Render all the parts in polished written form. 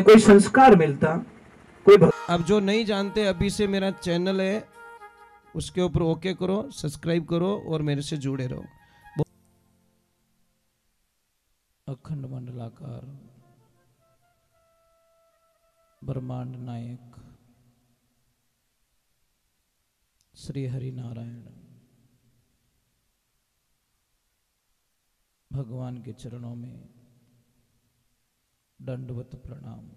कोई संस्कार मिलता, कोई अब जो नहीं जानते, अभी से मेरा चैनल है, उसके ऊपर ओके करो, सब्सक्राइब करो और मेरे से जुड़े रहो। अखंड मंडलाकार ब्रह्मांड नायक श्री हरि नारायण भगवान के चरणों में दंडवत प्रणाम।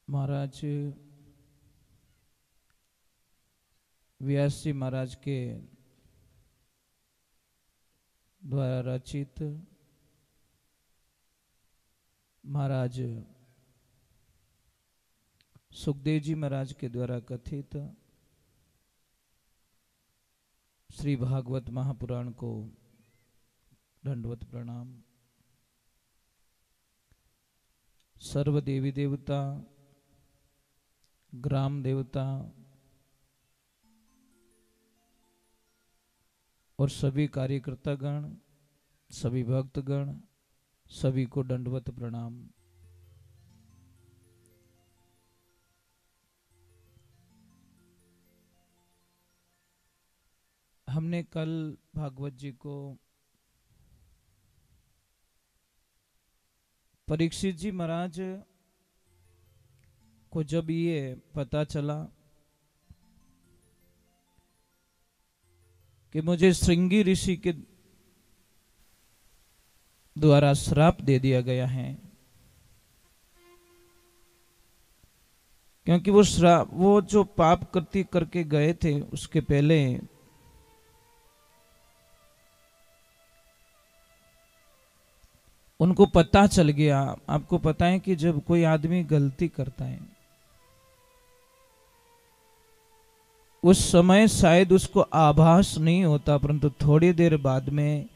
महाराज व्यास जी महाराज के द्वारा रचित, महाराज सुखदेव जी महाराज के द्वारा कथित श्री भागवत महापुराण को दंडवत प्रणाम। सर्व देवी देवता, ग्राम देवता और सभी कार्यकर्ता गण, सभी भक्तगण, सभी को दंडवत प्रणाम। हमने कल भागवत जी को परीक्षित जी महाराज को जब ये पता चला कि मुझे श्रृंगी ऋषि के द्वारा श्राप दे दिया गया है, क्योंकि वो जो पाप करके गए थे उसके पहले उनको पता चल गया। आपको पता है कि जब कोई आदमी गलती करता है उस समय शायद उसको आभास नहीं होता, परंतु थोड़ी देर बाद में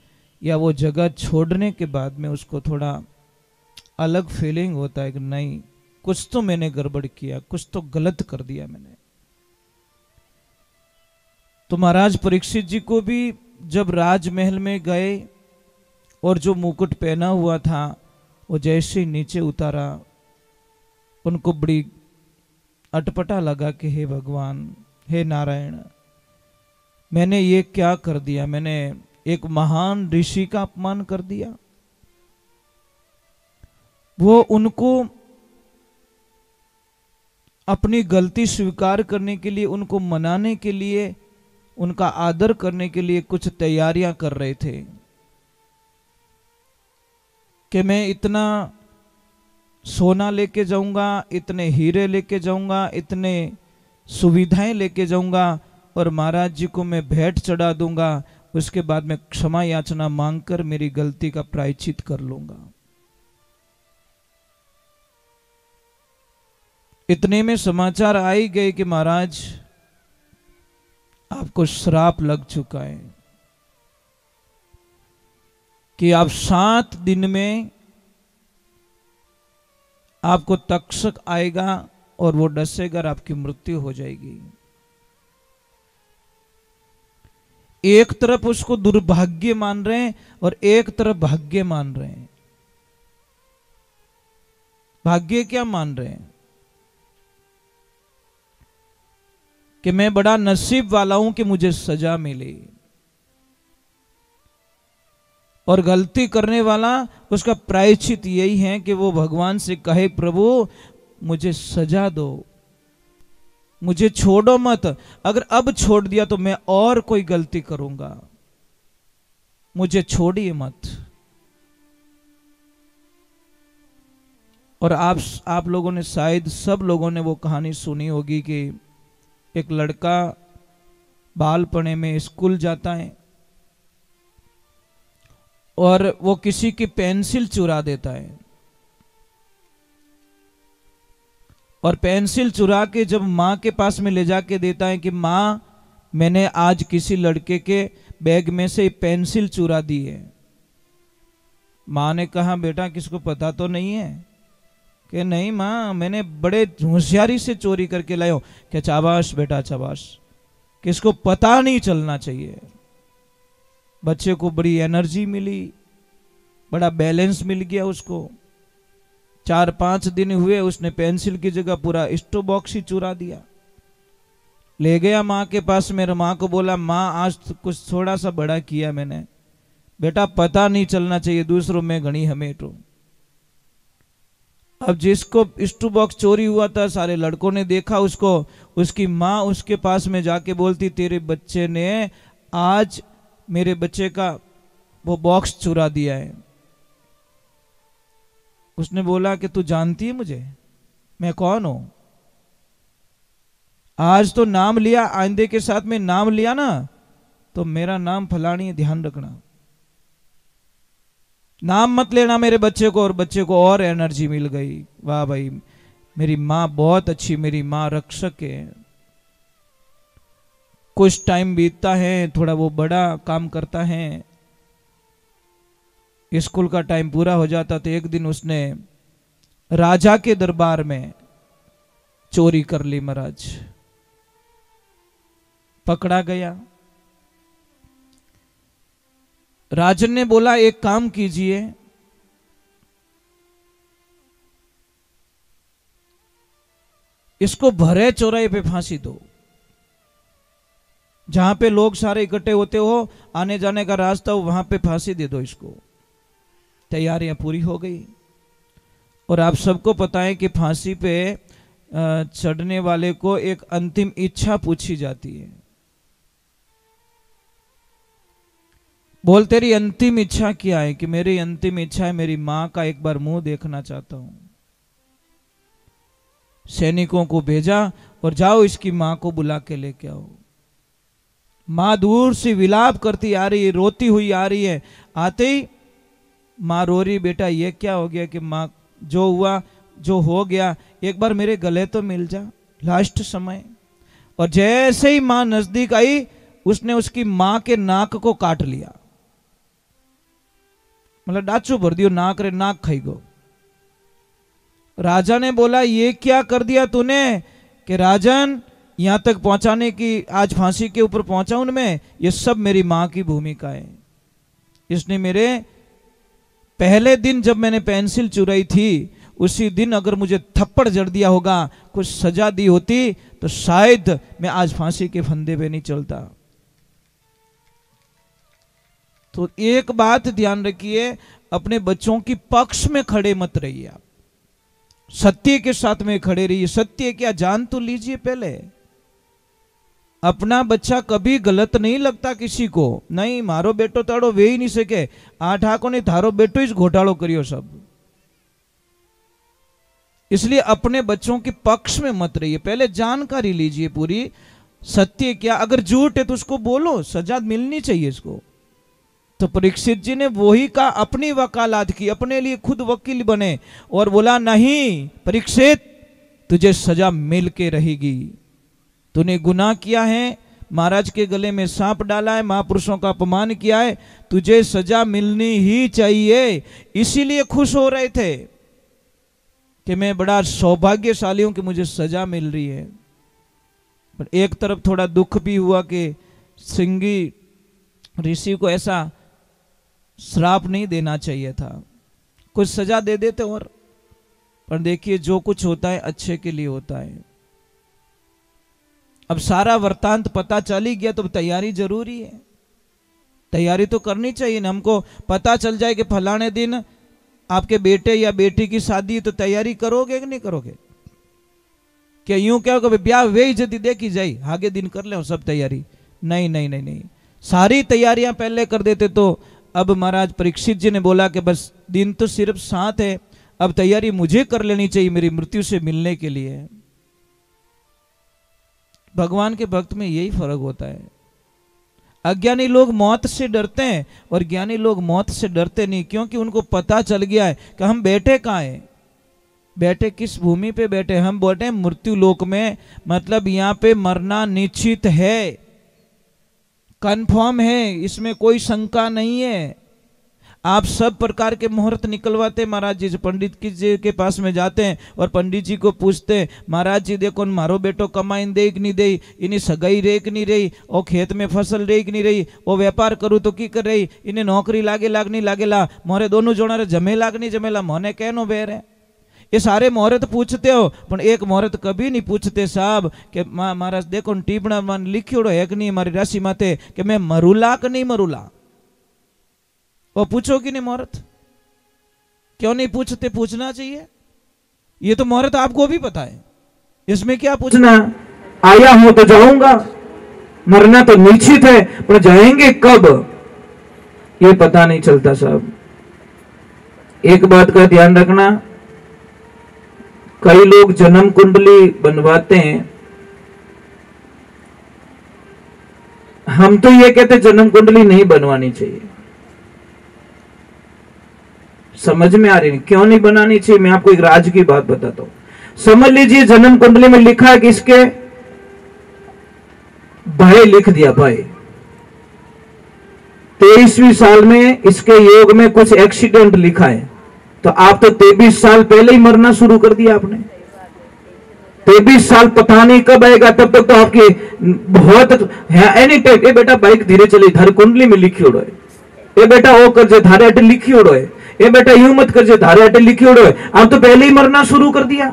या वो जगह छोड़ने के बाद में उसको थोड़ा अलग फीलिंग होता है कि नहीं, कुछ तो मैंने गड़बड़ किया, कुछ तो गलत कर दिया मैंने। तो महाराज परीक्षित जी को भी जब राजमहल में गए और जो मुकुट पहना हुआ था वो जैसे ही नीचे उतारा, उनको बड़ी अटपटा लगा कि हे भगवान, हे नारायण, मैंने ये क्या कर दिया? मैंने एक महान ऋषि का अपमान कर दिया। वो उनको अपनी गलती स्वीकार करने के लिए, उनको मनाने के लिए, उनका आदर करने के लिए कुछ तैयारियां कर रहे थे कि मैं इतना सोना लेके जाऊंगा, इतने हीरे लेके जाऊंगा, इतने सुविधाएं लेके जाऊंगा और महाराज जी को मैं भेंट चढ़ा दूंगा, उसके बाद मैं क्षमा याचना मांगकर मेरी गलती का प्रायश्चित कर लूंगा। इतने में समाचार आ ही गए कि महाराज आपको श्राप लग चुका है कि आप 7 दिन में आपको तक्षक आएगा और वो डसेगा और आपकी मृत्यु हो जाएगी। एक तरफ उसको दुर्भाग्य मान रहे हैं और एक तरफ भाग्य मान रहे हैं। भाग्य क्या मान रहे हैं कि मैं बड़ा नसीब वाला हूं कि मुझे सजा मिली, और गलती करने वाला उसका प्रायश्चित यही है कि वो भगवान से कहे, प्रभु मुझे सजा दो, मुझे छोड़ो मत, अगर अब छोड़ दिया तो मैं और कोई गलती करूंगा, मुझे छोड़िए मत। और आप लोगों ने, शायद सब लोगों ने वो कहानी सुनी होगी कि एक लड़का बालपने में स्कूल जाता है और वो किसी की पेंसिल चुरा देता है, और पेंसिल चुरा के जब माँ के पास में ले जाके देता है कि माँ, मैंने आज किसी लड़के के बैग में से पेंसिल चुरा दी है। माँ ने कहा, बेटा किसको पता तो नहीं है? कि नहीं माँ, मैंने बड़े होशियारी से चोरी करके लाया हूं। क्या शाबाश बेटा शाबाश, किसको पता नहीं चलना चाहिए। बच्चे को बड़ी एनर्जी मिली, बड़ा बैलेंस मिल गया उसको। 4-5 दिन हुए, उसने पेंसिल की जगह पूरा स्टो बॉक्स ही चुरा दिया। ले गया माँ के पास, मेरे माँ को बोला माँ आज तो कुछ थोड़ा सा बड़ा किया मैंने। बेटा पता नहीं चलना चाहिए दूसरों में घनी हमेटो। अब जिसको स्टू बॉक्स चोरी हुआ था, सारे लड़कों ने देखा उसको। उसकी माँ उसके पास में जाके बोलती तेरे बच्चे ने आज मेरे बच्चे का वो बॉक्स चुरा दिया है। उसने बोला कि तू जानती है मुझे, मैं कौन हूं? आज तो नाम लिया, आइंदे के साथ में नाम लिया ना तो मेरा नाम फलानी है, ध्यान रखना। नाम मत लेना मेरे बच्चे को। और बच्चे को और एनर्जी मिल गई। वाह भाई, मेरी माँ बहुत अच्छी, मेरी माँ रक्षक है। कुछ टाइम बीतता है, थोड़ा वो बड़ा काम करता है, स्कूल का टाइम पूरा हो जाता। तो एक दिन उसने राजा के दरबार में चोरी कर ली महाराज। पकड़ा गया। राजन ने बोला एक काम कीजिए, इसको भरे चौराहे पे फांसी दो, जहां पे लोग सारे इकट्ठे होते हो, आने जाने का रास्ता हो, वहां पे फांसी दे दो इसको। तैयारियां पूरी हो गई। और आप सबको पता है कि फांसी पे चढ़ने वाले को एक अंतिम इच्छा पूछी जाती है। बोल तेरी अंतिम इच्छा क्या है? कि मेरी अंतिम इच्छा है मेरी मां का एक बार मुंह देखना चाहता हूं। सैनिकों को भेजा और जाओ इसकी मां को बुला के लेके आओ। मां दूर से विलाप करती आ रही है, रोती हुई आ रही है। आते ही मां रो रही, बेटा ये क्या हो गया? कि मां जो हुआ जो हो गया, एक बार मेरे गले तो मिल जा, लास्ट समय। और जैसे ही मां नजदीक आई, उसने उसकी मां के नाक को काट लिया, मतलब डाचू भर दियो, नाक रे नाक खाई गो। राजा ने बोला ये क्या कर दिया तूने? कि राजन, यहां तक पहुंचाने की, आज फांसी के ऊपर पहुंचा उनमें, ये सब मेरी मां की भूमिका है। इसने मेरे पहले दिन जब मैंने पेंसिल चुराई थी, उसी दिन अगर मुझे थप्पड़ जड़ दिया होगा, कुछ सजा दी होती, तो शायद मैं आज फांसी के फंदे पे नहीं चलता। तो एक बात ध्यान रखिए, अपने बच्चों की पक्ष में खड़े मत रहिए आप, सत्य के साथ में खड़े रहिए। सत्य क्या, जान तो लीजिए पहले। अपना बच्चा कभी गलत नहीं लगता किसी को। नहीं, मारो बेटो ताड़ो वे ही नहीं सके, आठ आंखों ने थारो बेटो ही घोटालो करियो सब। इसलिए अपने बच्चों के पक्ष में मत रहिए, पहले जानकारी लीजिए पूरी। सत्य क्या, अगर झूठ है तो उसको बोलो, सजा मिलनी चाहिए इसको। तो परीक्षित जी ने वही का अपनी वकालत की, अपने लिए खुद वकील बने और बोला नहीं परीक्षित, तुझे सजा मिल के रहेगी। तूने गुनाह किया है, महाराज के गले में सांप डाला है, महापुरुषों का अपमान किया है, तुझे सजा मिलनी ही चाहिए। इसीलिए खुश हो रहे थे कि मैं बड़ा सौभाग्यशाली हूं कि मुझे सजा मिल रही है। पर एक तरफ थोड़ा दुख भी हुआ कि सिंगी ऋषि को ऐसा श्राप नहीं देना चाहिए था, कुछ सजा दे देते। और पर देखिए जो कुछ होता है अच्छे के लिए होता है। अब सारा वृत्तांत पता चल ही गया, तो तैयारी जरूरी है, तैयारी तो करनी चाहिए ना। हमको पता चल जाए कि फलाने दिन आपके बेटे या बेटी की शादी, तो तैयारी करोगे कि नहीं करोगे? क्या यूं क्या होगा ब्याह वे इज्जती देखी जाए, आगे दिन कर ले सब तैयारी? नहीं नहीं नहीं नहीं, सारी तैयारियां पहले कर देते। तो अब महाराज परीक्षित जी ने बोला कि बस दिन तो सिर्फ 7 है, अब तैयारी मुझे कर लेनी चाहिए मेरी मृत्यु से मिलने के लिए। भगवान के भक्त में यही फर्क होता है। अज्ञानी लोग मौत से डरते हैं और ज्ञानी लोग मौत से डरते नहीं, क्योंकि उनको पता चल गया है कि हम बैठे कहाँ हैं, बैठे किस भूमि पे बैठे। हम बैठे मृत्यु लोक में, मतलब यहां पे मरना निश्चित है, कंफर्म है, इसमें कोई शंका नहीं है। आप सब प्रकार के मुहूर्त निकलवाते महाराज जी। पंडित जी के पास में जाते हैं और पंडित जी को पूछते हैं, महाराज जी देखो मारो बेटो कमाई दे कि नहीं दे, इन्हें सगाई रे कि नहीं रही, और खेत में फसल रे कि नहीं रही, वो व्यापार करूँ तो की कर रही, इन्हें नौकरी लागे लाग नहीं लागेला, मोरे दोनों जोड़ा रे जमे लाग नहीं जमेला, मोने कहनो बेर है। ये सारे मुहूर्त पूछते हो, पर एक मुहूर्त कभी नहीं पूछते साहब कि महाराज देखो टीपणा मन लिखियोड़ो है कि नहीं हमारी राशि माते कि मैं मरूला कि नहीं मरूला। वो पूछो कि नहीं मुहूर्त, क्यों नहीं पूछते? पूछना चाहिए। ये तो मुहूर्त आपको भी पता है, इसमें क्या पूछना? आया हूं तो जाऊंगा, मरना तो निश्चित है, पर जाएंगे कब ये पता नहीं चलता साहब। एक बात का ध्यान रखना, कई लोग जन्म कुंडली बनवाते हैं, हम तो ये कहते जन्म कुंडली नहीं बनवानी चाहिए। समझ में आ रही नहीं क्यों नहीं बनानी चाहिए? मैं आपको एक राज की बात बताता हूं। समझ लीजिए जन्म कुंडली में लिखा है कि इसके भाई लिख दिया, भाई 23वीं साल में इसके योग में कुछ एक्सीडेंट लिखा है, तो आप तो 23 साल पहले ही मरना शुरू कर दिया आपने। 23 साल पता नहीं कब आएगा, तब तक तो आपकी बहुत एनी टाइम। ए बेटा बाइक धीरे चले, थारी कुंडली में लिखी उड़ो है। ए बेटा वो कर जे थारे अटे लिखी उड़ो है। ए बेटा यूं मत कर जे थारे अटे लिखी उड़ो है। आप तो पहले ही मरना शुरू कर दिया।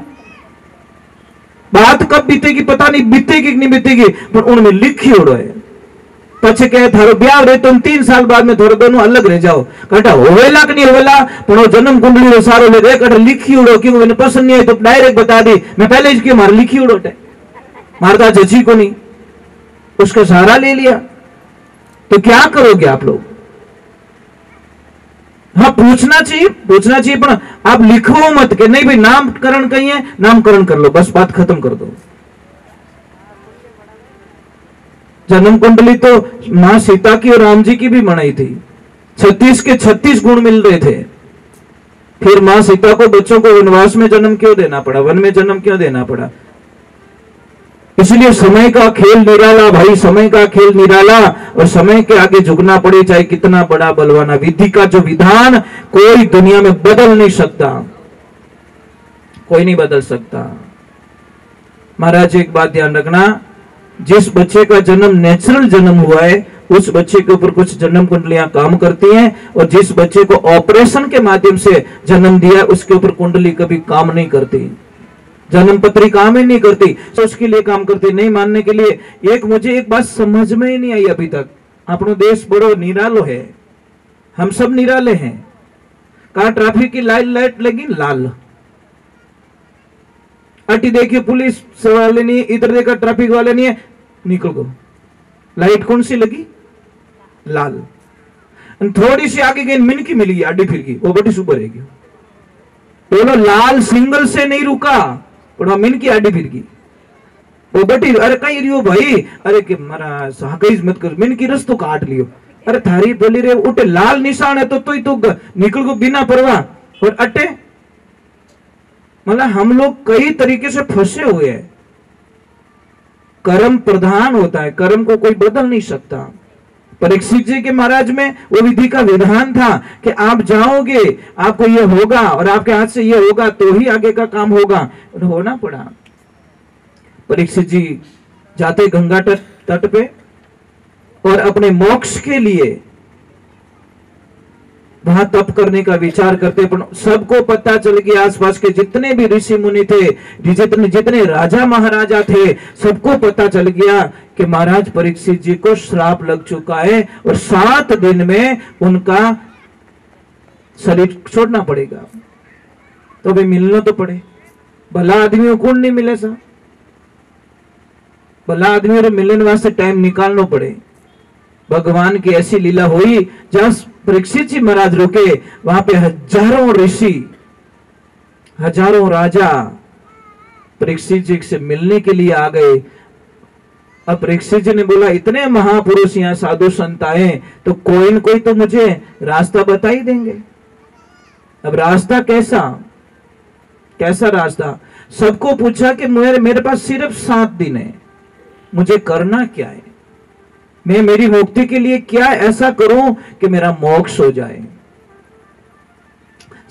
बात कब बीतेगी पता नहीं, बीतेगी कि नहीं बीतेगी, पर उनमें लिखी उड़ो है। पछे कहे थारो ब्याह रहे तुम 3 साल बाद में थोड़े दोनों अलग रह जाओ, कटा होवेला कि नहीं होवेला, पर जन्म कुंडली रो सारो ले कटा लिखी उड़ो, क्यों मैंने पसंद नहीं है तो डायरेक्ट बता दी, मैं पहले इसकी मार लिखी उड़ो टे मारता जजी को नहीं, उसका सहारा ले लिया। तो क्या करोगे आप लोग? हाँ पूछना चाहिए, पूछना चाहिए, पर आप लिखो मत कि नहीं भाई नामकरण कहीं है, नामकरण कर लो, बस बात खत्म कर दो। जन्म कुंडली तो मां सीता की और राम जी की भी बनाई थी, 36 के 36 गुण मिल रहे थे। फिर मां सीता को बच्चों को वनवास में जन्म क्यों देना पड़ा, वन में जन्म क्यों देना पड़ा? इसलिए समय का खेल निराला भाई, समय का खेल निराला, और समय के आगे झुकना पड़े चाहे कितना बड़ा बलवाना। विधि का जो विधान कोई दुनिया में बदल नहीं सकता, कोई नहीं बदल सकता। महाराज एक बात ध्यान रखना, जिस बच्चे का जन्म नेचुरल जन्म हुआ है उस बच्चे के ऊपर कुछ जन्म कुंडलियां काम करती हैं, और जिस बच्चे को ऑपरेशन के माध्यम से जन्म दिया उसके ऊपर कुंडली कभी काम नहीं करती, जन्म पत्री काम ही नहीं करती, तो उसके लिए काम करती। नहीं मानने के लिए मुझे एक बात समझ में ही नहीं आई अभी तक, अपनो देश बड़ो निरालो है, हम सब निराले हैं। कहा ट्रैफिक की लाइट लगी लाल, अटी देखिए पुलिस वाले नहीं, इधर देखा ट्रैफिक वाले नहीं है, निकल गो। लाइट कौन सी लगी? लाल। थोड़ी सी आगे गई मिनकी मिली, अड्डी फिर गई, वो बड़ी सुपर है। बोलो लाल सिंगल से नहीं रुका, और मिनकी अड्डी फिर गई, वो बटी। अरे कहीं रियो भाई, अरे कि मरा सागईज मत कर, मिनकी रस्तो काट लियो। अरे थारी बोली रे उठे लाल निशान है तो ही तो निकल गो बिना परवाह, और अटे मतलब हम लोग कई तरीके से फंसे हुए हैं। कर्म प्रधान होता है, कर्म को कोई बदल नहीं सकता। परीक्षित जी के महाराज में वो विधि का विधान था कि आप जाओगे, आपको ये होगा, और आपके हाथ से ये होगा तो ही आगे का काम होगा, और होना पड़ा। परीक्षित जी जाते गंगा तट पे और अपने मोक्ष के लिए वहां तप करने का विचार करते, पर सबको पता चल गया, आसपास के जितने भी ऋषि मुनि थे, जितने राजा महाराजा थे, सबको पता चल गया कि महाराज परीक्षित जी को श्राप लग चुका है, और 7 दिन में उनका शरीर छोड़ना पड़ेगा। तो भाई मिलना तो पड़े, भला आदमियों को नहीं मिले सा, भला आदमियों को मिलने वास्ते टाइम निकालना पड़े। भगवान की ऐसी लीला हुई, जहां परीक्षित जी महाराज रुके वहां पे हजारों ऋषि, हजारों राजा परीक्षित जी से मिलने के लिए आ गए। अब परीक्षित जी ने बोला, इतने महापुरुष यहाँ साधु संत आए, तो कोई न कोई तो मुझे रास्ता बता ही देंगे। अब रास्ता कैसा रास्ता? सबको पूछा कि मेरे पास सिर्फ 7 दिन है, मुझे करना क्या है, मैं मेरी मुक्ति के लिए क्या ऐसा करूं कि मेरा मोक्ष हो जाए।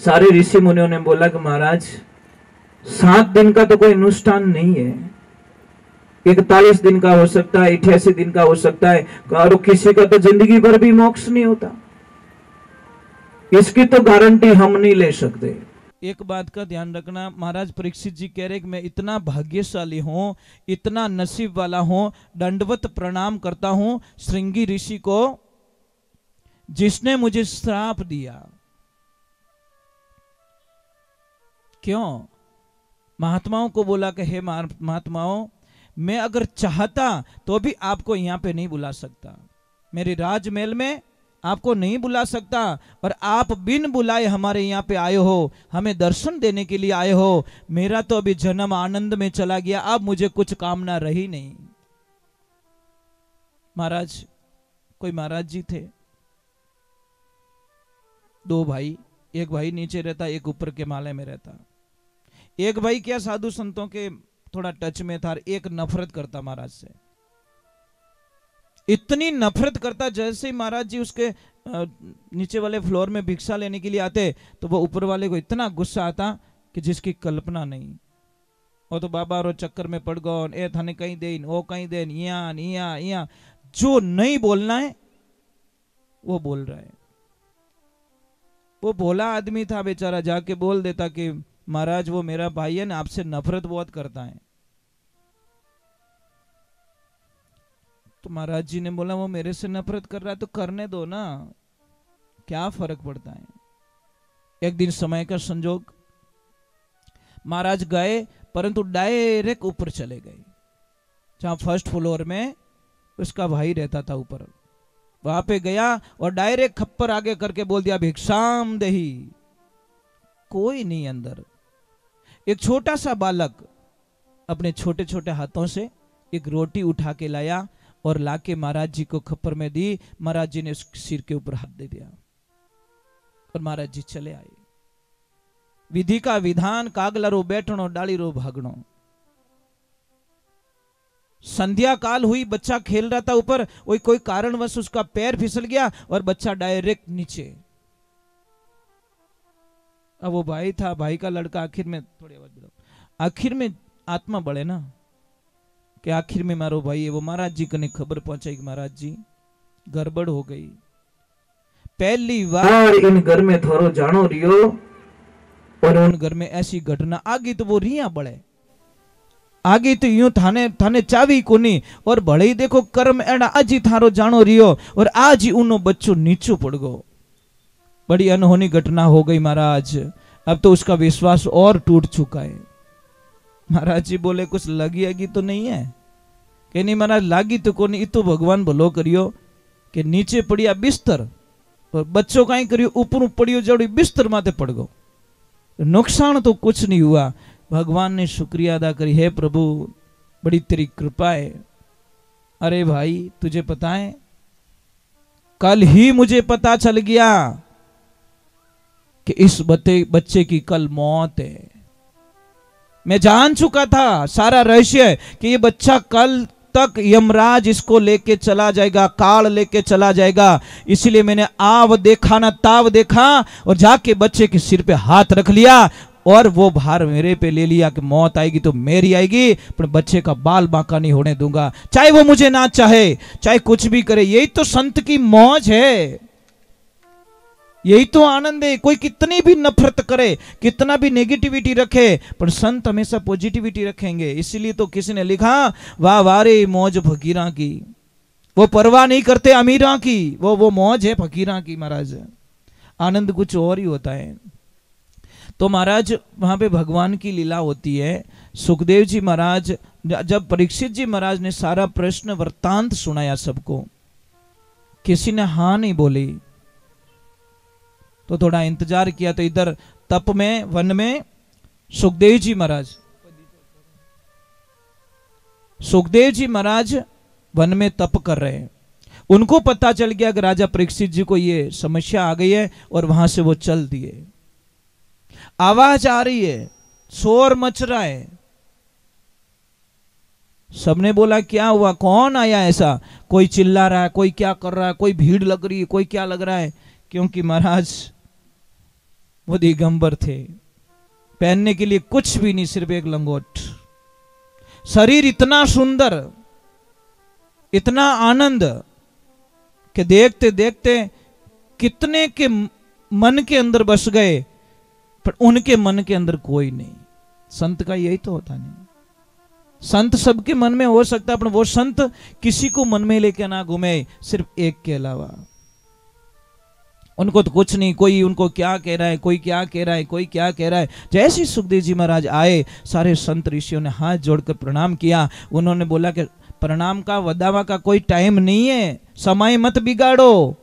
सारे ऋषि मुनियों ने बोला कि महाराज 7 दिन का तो कोई अनुष्ठान नहीं है, 41 दिन का हो सकता है, 88 दिन का हो सकता है, और किसी का तो जिंदगी भर भी मोक्ष नहीं होता, इसकी तो गारंटी हम नहीं ले सकते। एक बात का ध्यान रखना, महाराज परीक्षित जी कह रहे कि मैं इतना भाग्यशाली हूं, इतना नसीब वाला हूं, दंडवत प्रणाम करता हूं श्रृंगी ऋषि को जिसने मुझे श्राप दिया। क्यों? महात्माओं को बोला कि हे महात्माओं, मैं अगर चाहता तो भी आपको यहां पे नहीं बुला सकता, मेरे राजमहल में आपको नहीं बुला सकता, और आप बिन बुलाए हमारे यहाँ पे आए हो, हमें दर्शन देने के लिए आए हो। मेरा तो अभी जन्म आनंद में चला गया, अब मुझे कुछ कामना रही नहीं। महाराज, कोई महाराज जी थे, 2 भाई, एक भाई नीचे रहता, एक ऊपर के माले में रहता। एक भाई क्या साधु संतों के थोड़ा टच में था, एक नफरत करता महाराज से, इतनी नफरत करता, जैसे ही महाराज जी उसके नीचे वाले फ्लोर में भिक्षा लेने के लिए आते तो वो ऊपर वाले को इतना गुस्सा आता कि जिसकी कल्पना नहीं। वो तो बाबा रो चक्कर में पड़ गो, ए थाने कहीं दे, वो कहीं दे, यहाँ जो नहीं बोलना है वो बोल रहा है। वो भोला आदमी था बेचारा, जाके बोल देता कि महाराज वो मेरा भाई है ना, आपसे नफरत बहुत करता है। तो महाराज जी ने बोला वो मेरे से नफरत कर रहा है तो करने दो ना, क्या फर्क पड़ता है। एक दिन समय का संजोग, महाराज गए परंतु डायरेक्ट ऊपर चले गए, जहां फर्स्ट फ्लोर में उसका भाई रहता था ऊपर, वहां पे गया और डायरेक्ट खप्पर आगे करके बोल दिया भिक्षाम देही। कोई नहीं अंदर। एक छोटा सा बालक अपने छोटे छोटे हाथों से एक रोटी उठा के लाया और लाके महाराज जी को खप्पर में दी। महाराज जी ने उसके सिर के ऊपर हाथ दे दिया और महाराज जी चले आए। विधि का विधान, कागला रो बैठनो, डाली रो भागनो। संध्या काल हुई, बच्चा खेल रहा था ऊपर, कोई कारणवश उसका पैर फिसल गया और बच्चा डायरेक्ट नीचे। अब वो भाई था, भाई का लड़का, आखिर में थोड़ी आवाज बढ़ाओ, आखिर में आत्मा बढ़े ना कि आखिर में मारो भाई है, वो महाराज जी को खबर पहुंचाई कि महाराज जी गड़बड़ हो गई। पहली बार इन घर में थोरो जानो रियो, और उन घर में ऐसी घटना आगे तो वो रिया बढ़े, आगे तो यूं थाने चावी कोनी, और भले ही देखो कर्म एड़ा आज ही थारो जानो रियो और आज ही उनो बच्चों नीचो पड़ गो। बड़ी अनहोनी घटना हो गई महाराज। अब तो उसका विश्वास और टूट चुका है। महाराज जी बोले कुछ लगी तो नहीं है? कि नहीं महाराज, लागी तो कोनी, तो भगवान भलो करियो कि नीचे पड़िया बिस्तर और बच्चों का ही करियो ऊपर पड़ियो जड़ी बिस्तर माथे पड़ गो, नुकसान तो कुछ नहीं हुआ। भगवान ने शुक्रिया अदा करी, हे प्रभु बड़ी तेरी कृपा है। अरे भाई तुझे पता है, कल ही मुझे पता चल गया कि इस बच्चे की कल मौत है। मैं जान चुका था सारा रहस्य कि ये बच्चा कल तक यमराज इसको लेके चला जाएगा, काल लेके चला जाएगा। इसलिए मैंने आव देखा ना ताव देखा और जाके बच्चे के सिर पे हाथ रख लिया और वो भार मेरे पे ले लिया कि मौत आएगी तो मेरी आएगी, पर बच्चे का बाल बांका नहीं होने दूंगा, चाहे वो मुझे ना चाहे, चाहे कुछ भी करे। यही तो संत की मौज है, यही तो आनंद है। कोई कितनी भी नफरत करे, कितना भी नेगेटिविटी रखे, पर संत हमेशा पॉजिटिविटी रखेंगे। इसलिए तो किसी ने लिखा, वाह वारे मौज फकीरा की, वो परवाह नहीं करते अमीरा की, वो मौज है फकीरा की। महाराज आनंद कुछ और ही होता है। तो महाराज वहां पे भगवान की लीला होती है। सुखदेव जी महाराज, जब परीक्षित जी महाराज ने सारा प्रश्न वृत्तांत सुनाया सबको, किसी ने हाँ नहीं बोली, तो थोड़ा इंतजार किया। तो इधर तप में, वन में सुखदेव जी महाराज वन में तप कर रहे हैं। उनको पता चल गया कि राजा परीक्षित जी को ये समस्या आ गई है और वहां से वो चल दिए। आवाज आ रही है, शोर मच रहा है। सबने बोला क्या हुआ, कौन आया ऐसा? कोई चिल्ला रहा है, कोई क्या कर रहा है, कोई भीड़ लग रही है, कोई क्या लग रहा है। क्योंकि महाराज वो दिगंबर थे, पहनने के लिए कुछ भी नहीं, सिर्फ एक लंगोट। शरीर इतना सुंदर, इतना आनंद कि देखते देखते कितने के मन के अंदर बस गए, पर उनके मन के अंदर कोई नहीं। संत का यही तो होता नहीं। संत सबके मन में हो सकता है, पर वो संत किसी को मन में लेके ना घूमे, सिर्फ एक के अलावा। उनको तो कुछ नहीं, कोई उनको क्या कह रहा है, कोई क्या कह रहा है, कोई क्या कह रहा है। जैसे सुखदेव जी महाराज आए, सारे संत ऋषियों ने हाथ जोड़कर प्रणाम किया। उन्होंने बोला कि प्रणाम का वदावा का कोई टाइम नहीं है, समय मत बिगाड़ो,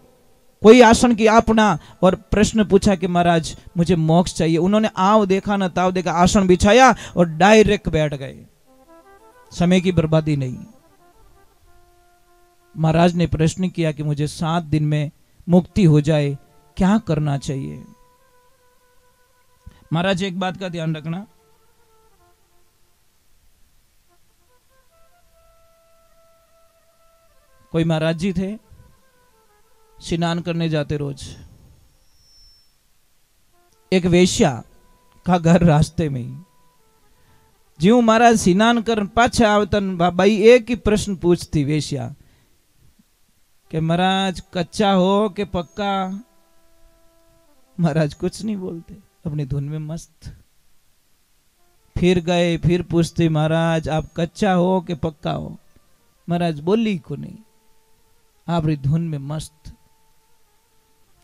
कोई आसन की अपना। और प्रश्न पूछा कि महाराज मुझे मोक्ष चाहिए। उन्होंने आव देखा न ताव देखा, आसन बिछाया और डायरेक्ट बैठ गए, समय की बर्बादी नहीं। महाराज ने प्रश्न किया कि मुझे 7 दिन में मुक्ति हो जाए, क्या करना चाहिए। महाराज एक बात का ध्यान रखना, कोई महाराज जी थे, स्नान करने जाते रोज। एक वेश्या का घर रास्ते में ही। ज्यों महाराज स्नान कर पाछा आवतन भाई एक ही प्रश्न पूछती वेश्या कि महाराज कच्चा हो कि पक्का। महाराज कुछ नहीं बोलते, अपनी धुन में मस्त। फिर गए, फिर पूछते महाराज आप कच्चा हो कि पक्का हो। महाराज बोली को नहीं, आप धुन में मस्त।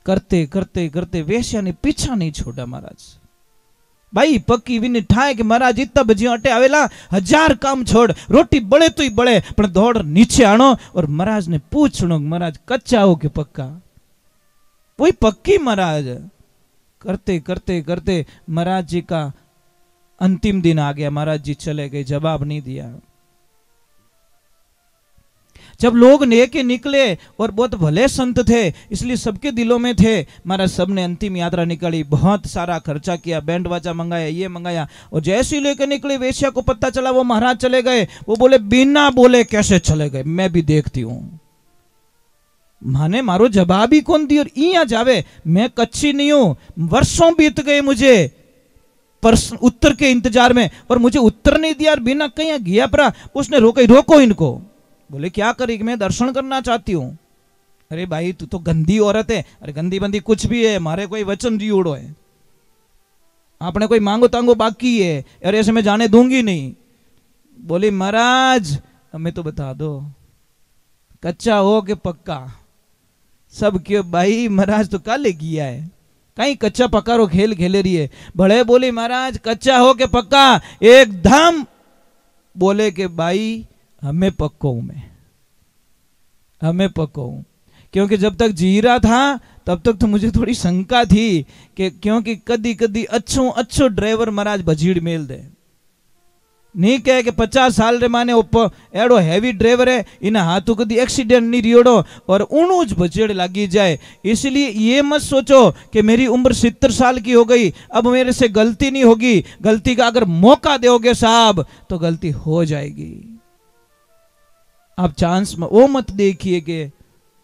करते करते करते वेश्या ने पीछा नहीं छोड़ा। महाराज भाई पक्की भी नहीं ठाए कि महाराज इतना बजे अटे आवेला, 1000 काम छोड़, रोटी बड़े तो ही बड़े, पर दौड़ नीचे आनो। और महाराज ने पूछनो महाराज कच्चा हो कि पक्का। वही पक्की। महाराज करते करते करते महाराज जी का अंतिम दिन आ गया, महाराज जी चले गए, जवाब नहीं दिया। जब लोग लेके निकले, और बहुत भले संत थे इसलिए सबके दिलों में थे, महाराज सबने अंतिम यात्रा निकाली, बहुत सारा खर्चा किया, बैंड बाजा मंगाया, ये मंगाया। और जैसे ही लेके निकले वेश्या को पता चला वो महाराज चले गए। वो बोले बिना बोले कैसे चले गए, मैं भी देखती हूं। माने मारो जवाब ही कौन दी, और इया जावे मैं कच्ची नहीं हूं, वर्षों बीत गए मुझे प्रश्न उत्तर के इंतजार में, पर मुझे उत्तर नहीं दिया, और बिना कहीं गया परा। उसने रोको इनको। बोले क्या करेगी, मैं दर्शन करना चाहती हूं। अरे भाई तू तो गंदी औरत है। अरे गंदी बंदी कुछ भी है, मारे कोई वचन रियोड़ो है, आपने कोई मांगो तांगो बाकी है, अरे ऐसे मैं जाने दूंगी नहीं। बोली महाराज हमें तो बता दो कच्चा हो कि पक्का। सब क्यों भाई, महाराज तो काले किया है, कहीं कच्चा पक्का रो खेल खेले रही है। बड़े बोली महाराज कच्चा हो के पक्का, एकदम बोले कि भाई हमें पक्को हूं, मैं हमें पक्को हूं। क्योंकि जब तक जी रहा था तब तक तो मुझे थोड़ी शंका थी कि क्योंकि कदी कदी अच्छो ड्राइवर महाराज भजीड़ मेल दे, नहीं कहे कि 50 साल रे माने एड़ो हैवी ड्राइवर है, इन हाथों कदी एक्सीडेंट नहीं रियोड़ो और उणूज भजेड़ लगी जाए। इसलिए ये मत सोचो कि मेरी उम्र 70 साल की हो गई, अब मेरे से गलती नहीं होगी। गलती का अगर मौका दोगे साहब तो गलती हो जाएगी। आप चांस वो मत देखिए कि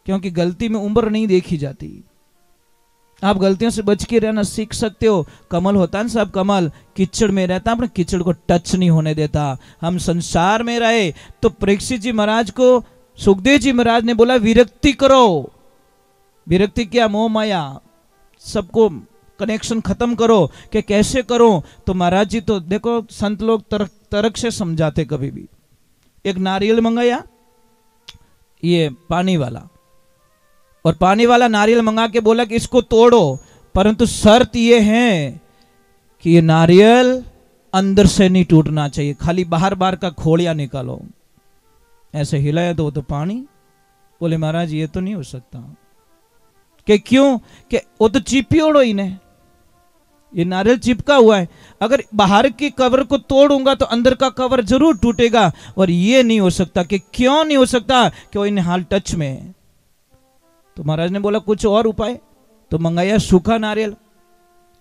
क्योंकि गलती में उम्र नहीं देखी जाती। आप गलतियों से बच के रहना सीख सकते हो। कमल होता है ना साहब, कमल कीचड़ में रहता, अपने कीचड़ को टच नहीं होने देता। हम संसार में रहे तो परीक्षित जी महाराज को सुखदेव जी महाराज ने बोला विरक्ति करो। विरक्ति क्या, मोह माया, सबको कनेक्शन खत्म करो। कि कैसे करो, तो महाराज जी तो देखो संत लोग तर्क से समझाते। कभी भी एक नारियल मंगाया, ये पानी वाला, और पानी वाला नारियल मंगा के बोला कि इसको तोड़ो, परंतु शर्त ये है कि ये नारियल अंदर से नहीं टूटना चाहिए, खाली बाहर बाहर का खोलिया निकालो। ऐसे हिलाया तो वो तो पानी। बोले महाराज ये तो नहीं हो सकता। कि क्यों, कि वो तो चिपियोड़ो इन्हें, ये नारियल चिपका हुआ है, अगर बाहर की कवर को तोड़ूंगा तो अंदर का कवर जरूर टूटेगा, और ये नहीं हो सकता। कि क्यों नहीं हो सकता, कि वो इन हाल टच में है। तो महाराज ने बोला कुछ और उपाय, तो मंगाया सूखा नारियल,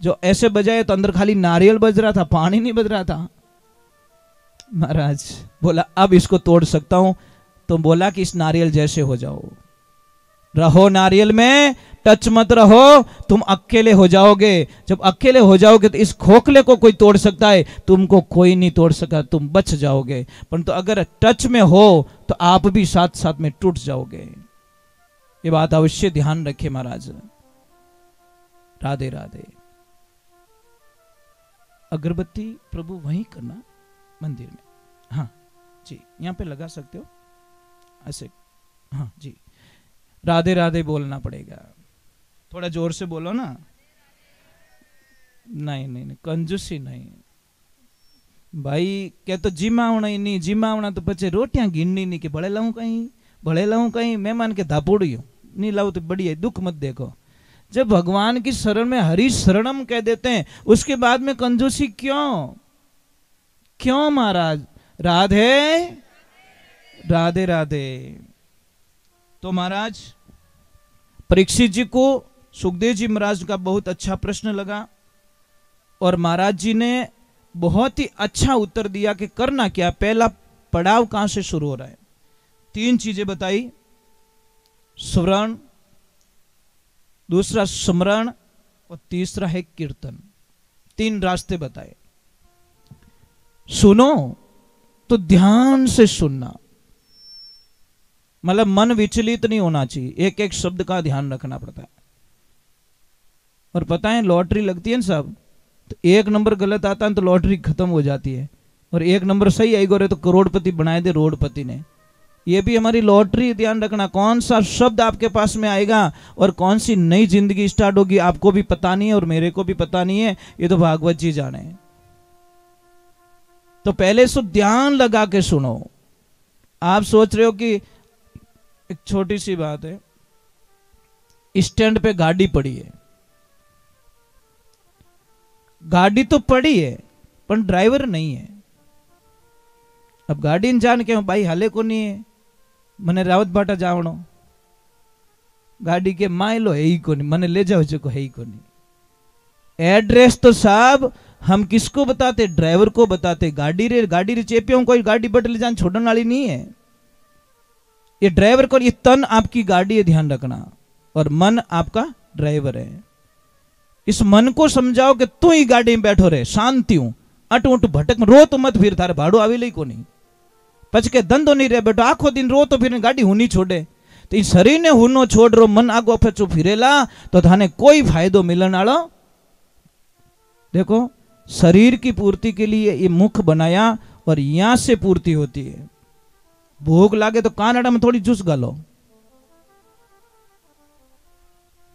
जो ऐसे बजाए तो अंदर खाली नारियल बज रहा था, पानी नहीं बज रहा था। महाराज बोला अब इसको तोड़ सकता हूं, तो बोला कि इस नारियल जैसे हो जाओ। रहो नारियल में, टच मत रहो, तुम अकेले हो जाओगे। जब अकेले हो जाओगे तो इस खोखले को कोई तोड़ सकता है, तुमको कोई नहीं तोड़ सका, तुम बच जाओगे। परंतु अगर टच में हो तो आप भी साथ साथ में टूट जाओगे। ये बात अवश्य ध्यान रखे महाराज। राधे राधे। अगरबत्ती प्रभु वहीं करना मंदिर में। हाँ जी, यहाँ पे लगा सकते हो ऐसे। हाँ जी, राधे राधे बोलना पड़ेगा, थोड़ा जोर से बोलो ना। नहीं नहीं नहीं, कंजूसी नहीं भाई। क्या तो जिम आवना ही नहीं, जिम आवना तो पचे रोटियां गिननी नहीं कि भले लाऊं कहीं मेहमान के धापोड़ी नहीं लाऊं तो बढ़िया, दुख मत देखो। जब भगवान की शरण में हरि शरणम कह देते हैं, उसके बाद में कंजूसी क्यों महाराज। राधे राधे राधे। तो महाराज परीक्षित जी को सुखदेव जी महाराज का बहुत अच्छा प्रश्न लगा और महाराज जी ने बहुत ही अच्छा उत्तर दिया कि करना क्या। पहला पड़ाव कहां से शुरू हो रहा है, 3 चीजें बताई। श्रवण, दूसरा स्मरण और तीसरा है कीर्तन। 3 रास्ते बताए। सुनो तो ध्यान से सुनना, मतलब मन विचलित नहीं होना चाहिए, एक एक शब्द का ध्यान रखना पड़ता है। और पता है लॉटरी लगती है ना साहब, तो 1 नंबर गलत आता है तो लॉटरी खत्म हो जाती है, और 1 नंबर सही आई गोरे तो करोड़पति बनाए दे रोडपति ने। ये भी हमारी लॉटरी, ध्यान रखना। कौन सा शब्द आपके पास में आएगा और कौन सी नई जिंदगी स्टार्ट होगी आपको भी पता नहीं है और मेरे को भी पता नहीं है, ये तो भागवत जी जाने। तो पहले सो ध्यान लगा के सुनो। आप सोच रहे हो कि एक छोटी सी बात है, स्टैंड पे गाड़ी पड़ी है, गाड़ी तो पड़ी है पर ड्राइवर नहीं है। अब गाड़ी ने जान के भाई हाले को नहीं है, मने रावत बाटा जावणो, गाड़ी के माइलो है ही को नहीं, मने ले जाओ जो है ही को नहीं। एड्रेस तो साहब हम किसको बताते, ड्राइवर को बताते। गाड़ी रे चेपियों कोई गाड़ी बदले जान छोड़ने वाली नहीं है, ये ड्राइवर को। ये तन आपकी गाड़ी है, ध्यान रखना, और मन आपका ड्राइवर है। इस मन को समझाओ कि तू ही गाड़ी में बैठो रहे, शांति हूं, अट उठ भटक रो तो मत, फिर थारे भाड़ो आवे लई को नहीं, पच के धंधो नहीं रहे बैठो, आखो दिन रो तो फिर गाड़ी हुनी छोड़े। तो इस शरीर ने हुनो छोड़ रो, मन आगो पचो फिरेला तो थाने कोई फायदो मिलन आलो। देखो शरीर की पूर्ति के लिए ये मुख बनाया और यहां से पूर्ति होती है। भूख लागे तो कानड़ा में थोड़ी जूस गालो,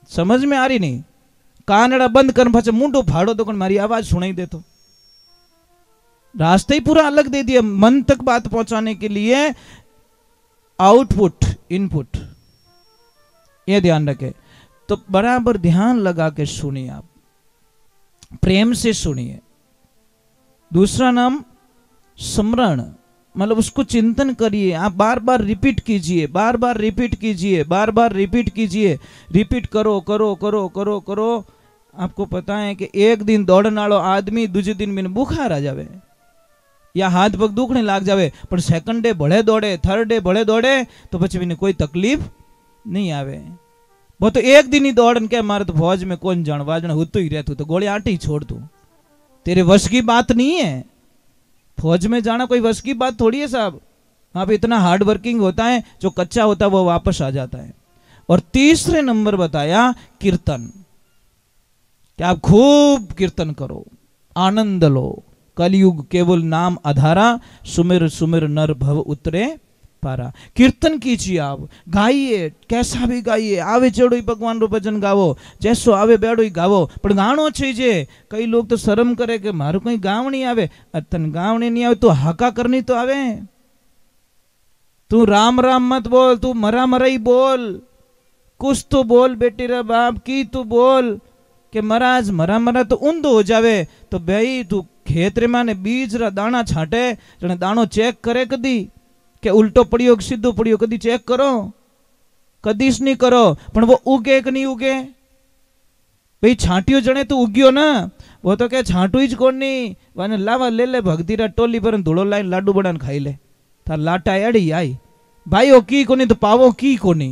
समझ में आ रही नहीं। कानड़ा बंद कर पाचे मुंडो फाड़ो तो मारी आवाज सुनाई दे। तो रास्ते ही पूरा अलग दे दिया मन तक बात पहुंचाने के लिए। आउटपुट इनपुट, ये ध्यान रखे। तो बराबर ध्यान लगा के सुनिए, आप प्रेम से सुनिए। दूसरा नाम स्मरण, मतलब उसको चिंतन करिए। आप बार बार रिपीट कीजिए, बार बार रिपीट कीजिए, बार बार रिपीट कीजिए। रिपीट करो करो करो करो करो। आपको पता है कि एक दिन दौड़ने वालो आदमी दूसरे दिन में बुखार आ जावे या हाथ पग दुखने लाग जावे, पर सेकंड डे भले दौड़े, थर्ड डे भले दौड़े तो પછી भी कोई तकलीफ नहीं आवे। वो तो एक दिन ही दौड़न के मारे तो फौज में कौन जान वाजन होतो ही रहतू, तो गोली आटी छोड़ तू, तेरे वश की बात नहीं है। फौज में जाना कोई वश की बात थोड़ी है साहब। वहां पे इतना हार्ड वर्किंग होता है, जो कच्चा होता है वो वापस आ जाता है। और तीसरे नंबर बताया कीर्तन, कि आप खूब कीर्तन करो, आनंद लो। कलयुग केवल नाम आधारा, सुमिर सुमिर नर भव उतरे पारा। कीर्तन कीजिए, आप गाइए, कैसा भी गाइए। आवे चढ़ो ही भगवान रो भजन गावो, जैसो आवे बेड़ो ही गावो, पर गाणो चाहिए। कई लोग तो शर्म करे कि मारू कहीं गाव नहीं आवे। तन गाव नहीं आवे तो हाका करनी तो आवे। तू राम राम मत बोल, तू मरा मरा ही बोल, कुछ तो बोल बेटी रे बाप की, तू बोल कि महाराज मरा मरा तो ऊंधो हो जावे। तो भाई तू खेत रे माने बीज रा दाना छाटे, जने दाणो चेक करे कदी के उल्टो पड़ियो कि सीधो पड़ियो, कदी चेक करो, कदीश नहीं करो। पण वो उगे कि नहीं उगे, भाई छाटियो जने तो उग्यो ना, वो तो क्या छाटू ही कोन नहीं। वाने लावा ले ले भक्ति रा टोली पर धूड़ो लाइन लाडू बनान खाई ले, तार लाटा एड़ी आई भाई। ओ की कोनी तो पावो की कोनी।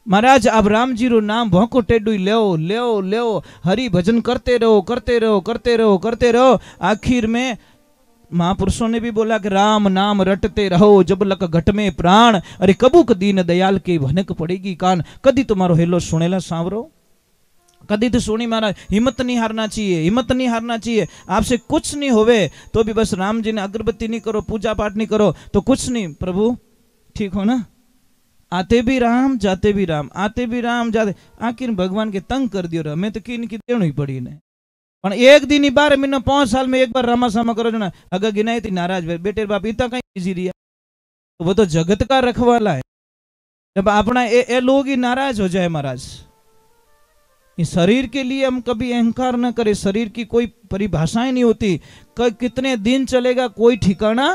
महाराज आप राम जी रो नाम भौंको टेडू ले ले हरि भजन करते रहो करते रहो करते रहो करते रहो। आखिर में महापुरुषों ने भी बोला कि राम नाम रटते रहो जब लक घट में प्राण, अरे कबूक दीन दयाल के भनक पड़ेगी कान। कदी तुम्हारो हेलो सुनेला सांवरो, कदी तो सुनी महाराज। हिम्मत नहीं हारना चाहिए, हिम्मत नहीं हारना चाहिए। आपसे कुछ नहीं होवे तो भी बस राम जी ने अगरबत्ती नहीं करो, पूजा पाठ नहीं करो तो कुछ नहीं, प्रभु ठीक हो ना। आते भी राम जाते भी राम, आते भी राम जाते, आखिर भगवान के तंग कर दियो। मैं तो किन की देनी ही पड़ी ने, पर एक दिन ही 12 महीना 5 साल में एक बार रामा सामा करो ना, अगर गिनाई थी नाराज बेटे बाप इतना कहीं इजी रिया, तो वो तो जगत का रखवाला है। जब अपना ये लोग ही नाराज हो जाए महाराज, इस शरीर के लिए हम कभी अहंकार न करें। शरीर की कोई परिभाषाएं नहीं होती, कितने दिन चलेगा कोई ठिकाना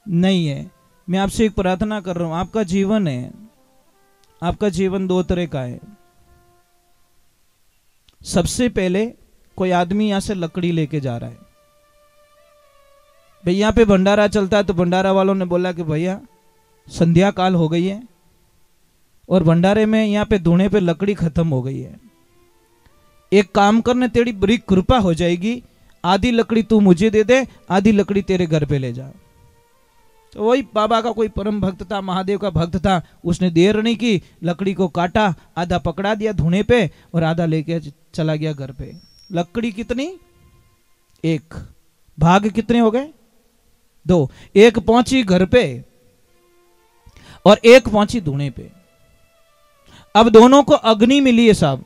नहीं है। मैं आपसे एक प्रार्थना कर रहा हूं, आपका जीवन है, आपका जीवन 2 तरह का है। सबसे पहले कोई आदमी यहां से लकड़ी लेके जा रहा है, भाई यहां पे भंडारा चलता है, तो भंडारा वालों ने बोला कि भैया संध्या काल हो गई है और भंडारे में यहां पे धुने पे लकड़ी खत्म हो गई है। एक काम करने, तेरी बड़ी कृपा हो जाएगी, आधी लकड़ी तू मुझे दे दे, आधी लकड़ी तेरे घर पे ले जा। तो वही बाबा का कोई परम भक्त था, महादेव का भक्त था, उसने देर नहीं की, लकड़ी को काटा, आधा पकड़ा दिया धुने पे और आधा लेके चला गया घर पे। लकड़ी कितनी? 1। भाग कितने हो गए? 2। एक पहुंची घर पे और एक पहुंची धुने पे। अब दोनों को अग्नि मिली है साहब,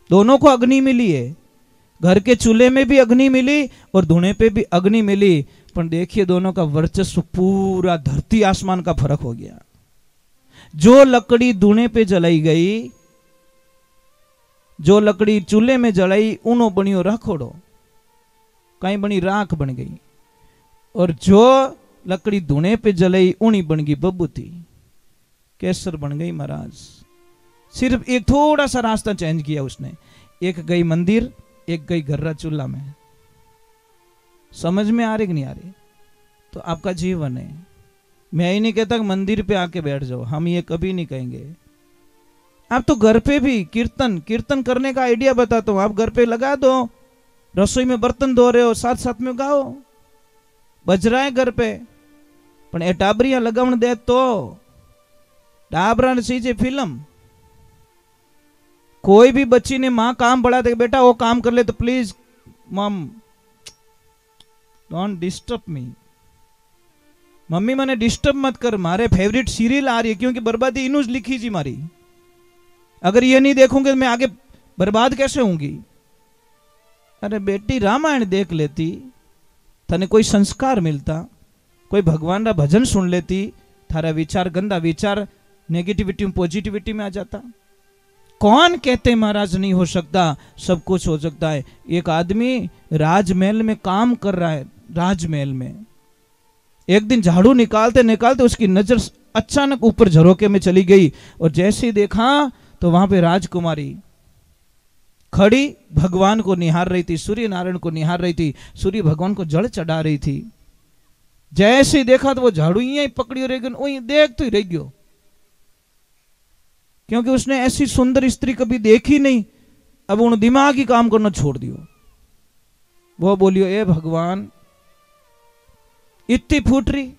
दोनों को अग्नि मिली है। घर के चूल्हे में भी अग्नि मिली और धुने पे भी अग्नि मिली, पर देखिए दोनों का वर्चस्व पूरा धरती आसमान का फर्क हो गया। जो लकड़ी धुने पे जलाई गई, जो लकड़ी चूल्हे में जलाई, उनो बनियो रखोड़ो, कहीं बनी राख बन गई, और जो लकड़ी धुने पे जलाई उनी बन गई बबूती, केसर बन गई महाराज। सिर्फ एक थोड़ा सा रास्ता चेंज किया उसने, एक गई मंदिर, एक गई गर्रा चूल्हा में। समझ में आ रही कि नहीं आ रही? तो आपका जीवन है। मैं ही नहीं कहता कि मंदिर पे आके बैठ जाओ, हम ये कभी नहीं कहेंगे। आप तो घर पे भी कीर्तन करने का आइडिया बताता हूं, आप घर पे लगा दो, रसोई में बर्तन धो रहे हो साथ साथ में गाओ, बज रहा है घर पे। पण ए टाबरिया लगावण दे तो टाबरा ने सीजे फिल्म। कोई भी बच्ची ने मां काम बढ़ा दे, बेटा वो काम कर ले तो प्लीज मम डोंट डिस्टर्ब मी, मम्मी मने डिस्टर्ब मत कर, मारे फेवरेट सीरियल आ रही है, क्योंकि बर्बादी इनू लिखी जी मारी। अगर ये नहीं देखूंगे तो मैं आगे बर्बाद कैसे होंगी? अरे बेटी रामायण देख लेती, तने कोई संस्कार मिलता, कोई भगवान का भजन सुन लेती, थारा विचार गंदा विचार नेगेटिविटी में पॉजिटिविटी में आ जाता। कौन कहते महाराज नहीं हो सकता? सब कुछ हो सकता है। एक आदमी राजमहल में काम कर रहा है, राजमहल में एक दिन झाड़ू निकालते निकालते उसकी नजर अचानक ऊपर झरोके में चली गई, और जैसे ही देखा तो वहां पे राजकुमारी खड़ी भगवान को निहार रही थी, सूर्य नारायण को निहार रही थी, सूर्य भगवान को जल चढ़ा रही थी। जैसे ही देखा तो वो झाड़ू यहीं पकड़ी रह गई, वहीं देख तो ही रह गयो, क्योंकि उसने ऐसी सुंदर स्त्री कभी देखी नहीं। अब उन दिमाग ही काम करना छोड़ दियो। वो बोलियो, ए भगवान इतनी फूटरी,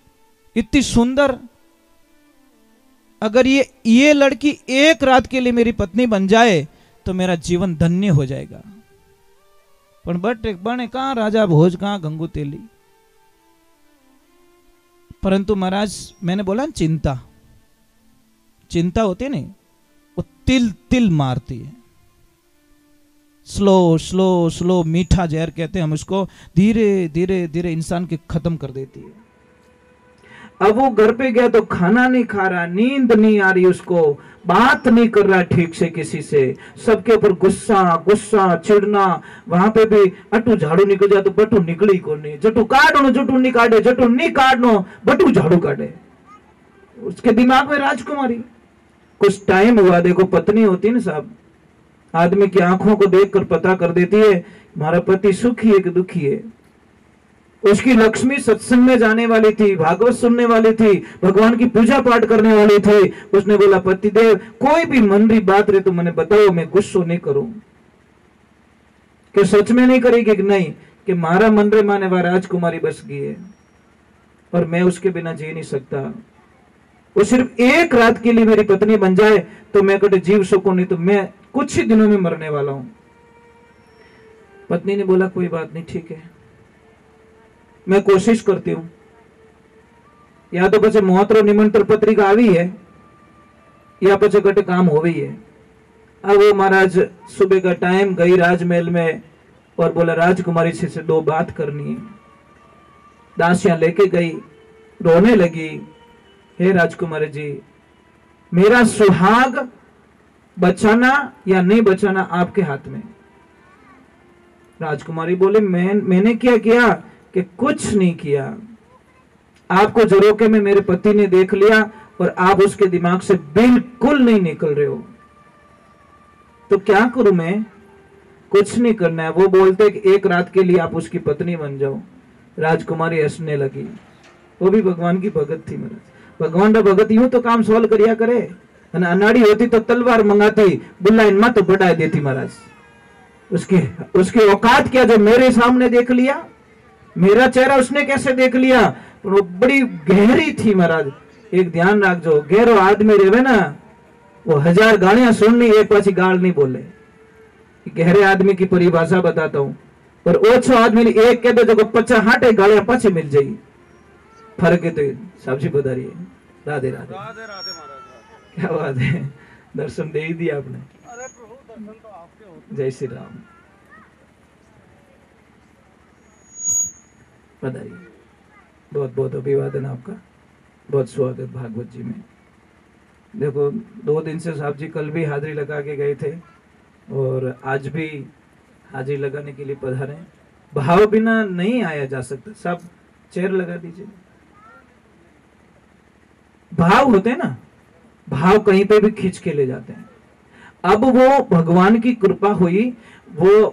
इतनी सुंदर, अगर ये लड़की एक रात के लिए मेरी पत्नी बन जाए तो मेरा जीवन धन्य हो जाएगा। पर बने कहां राजा भोज, कहां गंगू तेली। परंतु महाराज मैंने बोला चिंता, चिंता होती है नहीं, वो तिल तिल मारती है। स्लो स्लो स्लो मीठा जहर कहते हैं हम उसको, धीरे धीरे धीरे इंसान के खत्म कर देती है। अब वो घर पे गया तो खाना नहीं खा रहा, नींद नहीं आ रही उसको, बात नहीं कर रहा ठीक से किसी से, सबके ऊपर गुस्सा गुस्सा चिढ़ना। वहां पे भी अटू झाड़ू निकल जाए तो बटू निकली को नहीं, जटू काटनो जटू नहीं काटे, जटू नहीं काटनो बटू झाड़ू काटे। उसके दिमाग में राजकुमारी। कुछ टाइम हुआ, देखो पत्नी होती है ना साहब, आदमी की आंखों को देखकर पता कर देती है हमारा पति सुखी है कि दुखी है। उसकी लक्ष्मी सत्संग में जाने वाली थी, भागवत सुनने वाली थी, भगवान की पूजा पाठ करने वाली थी। उसने बोला पतिदेव कोई भी मन री बात रे तो मैंने बताओ, मैं गुस्सो नहीं करूं। कि सच में नहीं करेगी कि नहीं, कि मारा मन रे माने वह राजकुमारी बस गई है और मैं उसके बिना जी नहीं सकता। वो सिर्फ एक रात के लिए मेरी पत्नी बन जाए तो मैं कभी जीव सकूं, नहीं तो मैं कुछ ही दिनों में मरने वाला हूं। पत्नी ने बोला कोई बात नहीं, ठीक है, मैं कोशिश करती हूं। या तो पचे मौत रो निमंत्रण पत्रिका आई है या पचे कट काम हो गई है। अब वो महाराज सुबह का टाइम गई राजमहल में और बोला राजकुमारी से 2 बात करनी है। दासियां लेके गई, रोने लगी, हे राजकुमारी जी, मेरा सुहाग बचाना या नहीं बचाना आपके हाथ में। राजकुमारी बोले मैंने क्या किया? कि कुछ नहीं किया, आपको जो रोके में मेरे पति ने देख लिया और आप उसके दिमाग से बिल्कुल नहीं निकल रहे हो, तो क्या करूं मैं? कुछ नहीं करना है। वो बोलते कि एक रात के लिए आप उसकी पत्नी बन जाओ। राजकुमारी हंसने लगी। वो भी भगवान की भगत थी महाराज। भगवान का भगत यूं तो काम सॉल्व करिया करे, अनाड़ी होती तो तलवार मंगाती, बुल्ला इनमा तो बढ़ा देती महाराज। उसकी औकात क्या जो मेरे सामने देख लिया? मेरा चेहरा उसने कैसे देख लिया? पर वो बड़ी गहरी थी महाराज। एक ध्यान रख, जो गहरो आदमी रहे ना वो 1000 गालियां सुननी, एक पाछी गाल नहीं बोले। गहरे आदमी की परिभाषा बताता हूं। और ओछो आदमी ने एक कह दो जो 50 हाटे गालियां पाछे मिल जाएगी। फर्क है तो सब्जी बता रही है। राधे राधे राधे राधे महाराज, क्या बात है, दर्शन दे ही दिया आपने। अरे प्रभु दर्शन तो आपके होते। जय श्री राम। बधाई, बहुत बहुत अभिवादन आपका, बहुत स्वागत भागवत जी में। देखो 2 दिन से साहब जी कल भी हाजिरी लगा के गए थे और आज भी हाजिरी लगाने के लिए पधारे। भाव बिना नहीं आया जा सकता। सब चेयर लगा दीजिए। भाव होते हैं ना, भाव कहीं पे भी खींच के ले जाते हैं। अब वो भगवान की कृपा हुई, वो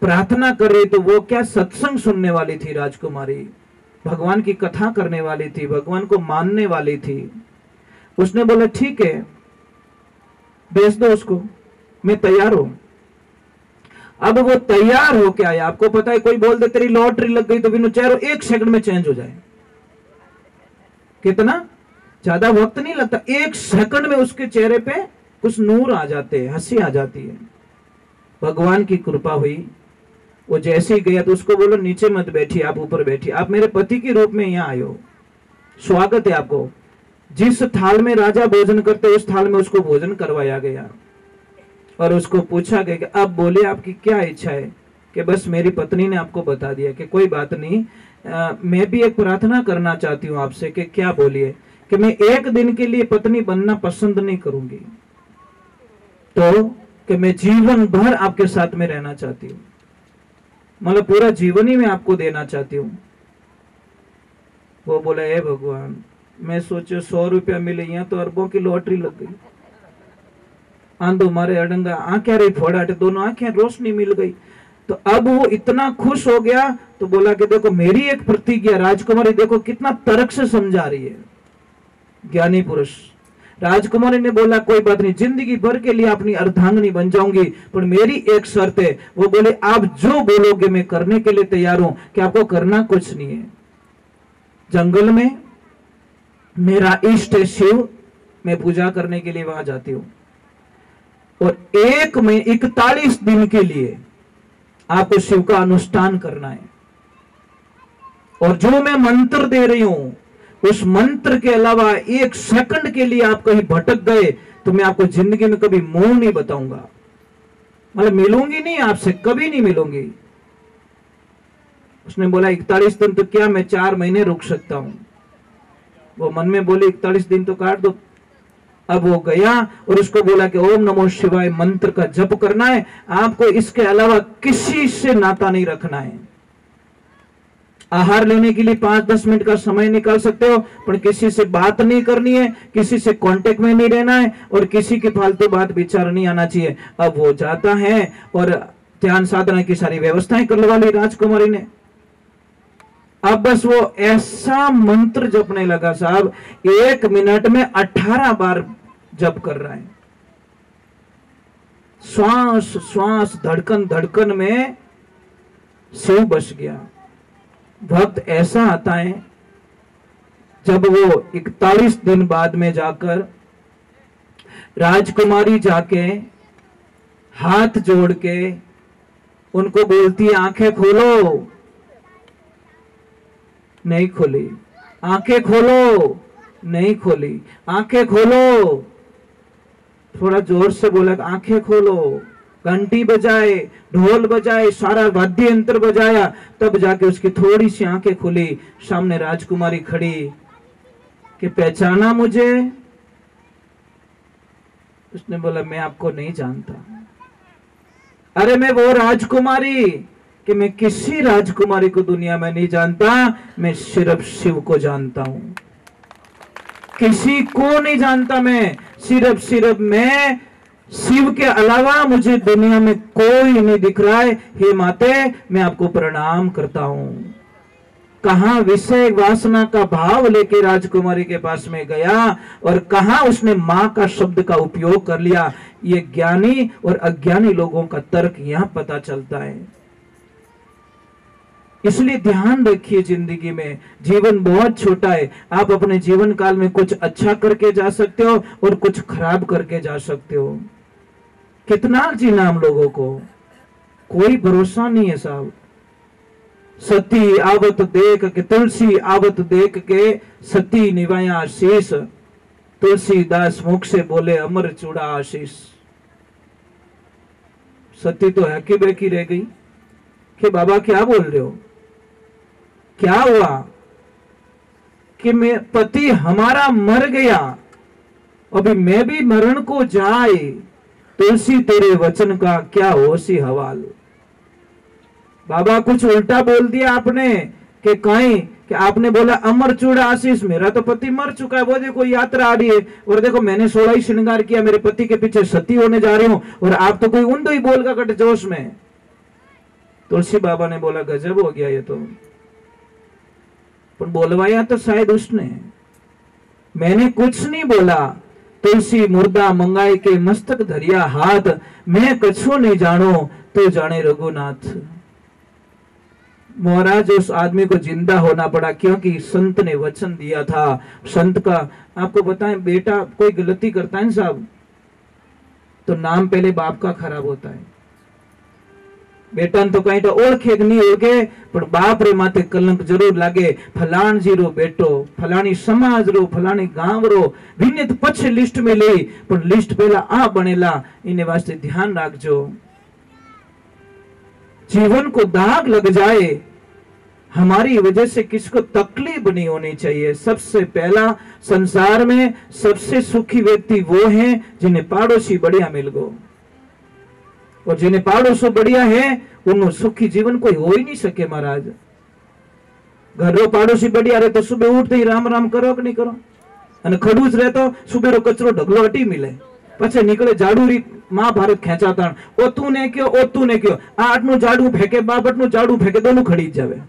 प्रार्थना कर रही, तो वो क्या सत्संग सुनने वाली थी राजकुमारी, भगवान की कथा करने वाली थी, भगवान को मानने वाली थी। उसने बोला ठीक है, भेज दो उसको, मैं तैयार हूं। अब वो तैयार हो क्या आया? आपको पता है कोई बोल दे तेरी लॉटरी लग गई तो बिनु चेहरा 1 सेकंड में चेंज हो जाए। कितना ज्यादा वक्त नहीं लगता, 1 सेकंड में उसके चेहरे पे कुछ नूर आ जाते हैं, हंसी आ जाती है। भगवान की कृपा हुई। वो जैसे ही गया तो उसको बोलो नीचे मत बैठिए, आप ऊपर बैठिए, आप मेरे पति के रूप में यहाँ आए हो, स्वागत है आपको। जिस थाल में राजा भोजन करते उस थाल में उसको भोजन करवाया गया और उसको पूछा गया कि अब बोले आपकी क्या इच्छा है? कि बस मेरी पत्नी ने आपको बता दिया कि कोई बात नहीं, मैं भी एक प्रार्थना करना चाहती हूँ आपसे। कि क्या? बोलिए। कि मैं 1 दिन के लिए पत्नी बनना पसंद नहीं करूंगी, तो कि मैं जीवन भर आपके साथ में रहना चाहती हूँ, मतलब पूरा जीवन ही मैं आपको देना चाहती हूँ। वो बोला हे भगवान, मैं सोचो 100 रुपया मिले, यहाँ तो अरबों की लॉटरी लग गई। आंधो मारे अडंगा, आंखें रही फोड़ाटे, दोनों आंखें रोशनी मिल गई। तो अब वो इतना खुश हो गया तो बोला कि देखो मेरी एक प्रतिज्ञा, राजकुमारी देखो कितना तर्क से समझा रही है, ज्ञानी पुरुष। राजकुमारी ने बोला कोई बात नहीं, जिंदगी भर के लिए अपनी अर्धांगिनी बन जाऊंगी, पर मेरी एक शर्त है। वो बोले आप जो बोलोगे मैं करने के लिए तैयार हूं। कि आपको करना कुछ नहीं है, जंगल में मेरा इष्ट है शिव, मैं पूजा करने के लिए वहां जाती हूं और 41 दिन के लिए आपको शिव का अनुष्ठान करना है। और जो मैं मंत्र दे रही हूं उस मंत्र के अलावा 1 सेकंड के लिए आप कहीं भटक गए तो मैं आपको जिंदगी में कभी मुंह नहीं बताऊंगा, मतलब मिलूंगी नहीं आपसे, कभी नहीं मिलूंगी। उसने बोला 41 दिन तो क्या, मैं 4 महीने रुक सकता हूं। वो मन में बोले 41 दिन तो काट दो। अब वो गया और उसको बोला कि ओम नमो शिवाय मंत्र का जप करना है, आपको इसके अलावा किसी से नाता नहीं रखना है। आहार लेने के लिए 5-10 मिनट का समय निकाल सकते हो, पर किसी से बात नहीं करनी है, किसी से कांटेक्ट में नहीं रहना है और किसी की फालतू बात विचार नहीं आना चाहिए। अब वो जाता है और ध्यान साधना की सारी व्यवस्थाएं करवा ली राजकुमारी ने। अब बस वो ऐसा मंत्र जपने लगा साहब, 1 मिनट में 18 बार जप कर रहा है। श्वास श्वास धड़कन धड़कन में शिव बस गया। वक्त ऐसा आता है जब वो 41 दिन बाद में जाकर राजकुमारी जाके हाथ जोड़ के उनको बोलती है आंखें खोलो। नहीं खोली। आंखें खोलो, नहीं खोली। आंखें खोलो, थोड़ा जोर से बोला आंखें खोलो। घंटी बजाए, ढोल बजाए, सारा वाद्य यंत्र बजाया, तब जाके उसकी थोड़ी सी आंखें खुली। सामने राजकुमारी खड़ी कि पहचाना मुझे? उसने बोला मैं आपको नहीं जानता। अरे मैं वो राजकुमारी कि मैं किसी राजकुमारी को दुनिया में नहीं जानता, मैं सिर्फ शिव को जानता हूं। किसी को नहीं जानता मैं, सिर्फ मैं। शिव के अलावा मुझे दुनिया में कोई नहीं दिख रहा है। हे माते, मैं आपको प्रणाम करता हूं। कहां विषय वासना का भाव लेके राजकुमारी के पास में गया और कहां उसने मां का शब्द का उपयोग कर लिया। ये ज्ञानी और अज्ञानी लोगों का तर्क यहां पता चलता है। इसलिए ध्यान रखिए, जिंदगी में जीवन बहुत छोटा है। आप अपने जीवन काल में कुछ अच्छा करके जा सकते हो और कुछ खराब करके जा सकते हो। कितना जीना हम लोगों को, कोई भरोसा नहीं है साहब। सती आवत देख के तुलसी आवत देख के सती निवाया शीश। तुलसीदास मुख से बोले अमर चूड़ा आशीष। सती तो हकी बेकी रह गई कि बाबा क्या बोल रहे हो, क्या हुआ कि मैं पति हमारा मर गया, अभी मैं भी मरण को जाए। तुलसी तेरे वचन का क्या होशी हवाल। बाबा कुछ उल्टा बोल दिया आपने कि कहीं कि आपने बोला अमर चूड़ा आशीष, मेरा तो पति मर चुका है, वो देखो यात्रा आ रही है और देखो मैंने 16 ही श्रृंगार किया, मेरे पति के पीछे सती होने जा रही हूं और आप तो कोई उन ही बोल का कट जोश में। तुलसी बाबा ने बोला गजब हो गया ये तो, पर बोलवाया तो शायद उसने, मैंने कुछ नहीं बोला। तुलसी मुर्दा मंगाए के मस्तक धरिया हाथ, मैं कछु नहीं जानो तो जाने रघुनाथ। महाराज उस आदमी को जिंदा होना पड़ा क्योंकि संत ने वचन दिया था। संत का आपको बताएं, बेटा कोई गलती करता है साहब तो नाम पहले बाप का खराब होता है। बेटा तो कहीं तो ओळखे नहीं होगे पर बाप रे माथे कलंक जरूर लागे। फलाण जी रो बेटो, फलानी समाज रो, फलानी गांव रो, विनित पछे लिस्ट में ले पर लिस्ट पहला आ बनेला। इने वास्ते ध्यान राखजो, जीवन को दाग लग जाए हमारी वजह से किसको तकलीफ नहीं होनी चाहिए। सबसे पहला संसार में सबसे सुखी व्यक्ति वो हैं जिन्हें पड़ोसी बढ़िया मिल गो, और जिन्हें पड़ोसी बढ़िया है उन्हें सुखी जीवन कोई हो ही नहीं सके। महाराज घरो पड़ोसी बढ़िया रहे तो सुबह उठते ही राम राम करो कि नहीं करो, અને ખડૂસ રહે તો સુબેરો કચરો ઢગલો હટી મિલે, પછી નીકળે જાડુરી महाभारत खेचाता ओ तू ने क्यों, ओ तू ने क्यों, आटनु जाडू फेंके बाबटनु जाडू फेंके, दोनों खड़ी जावे।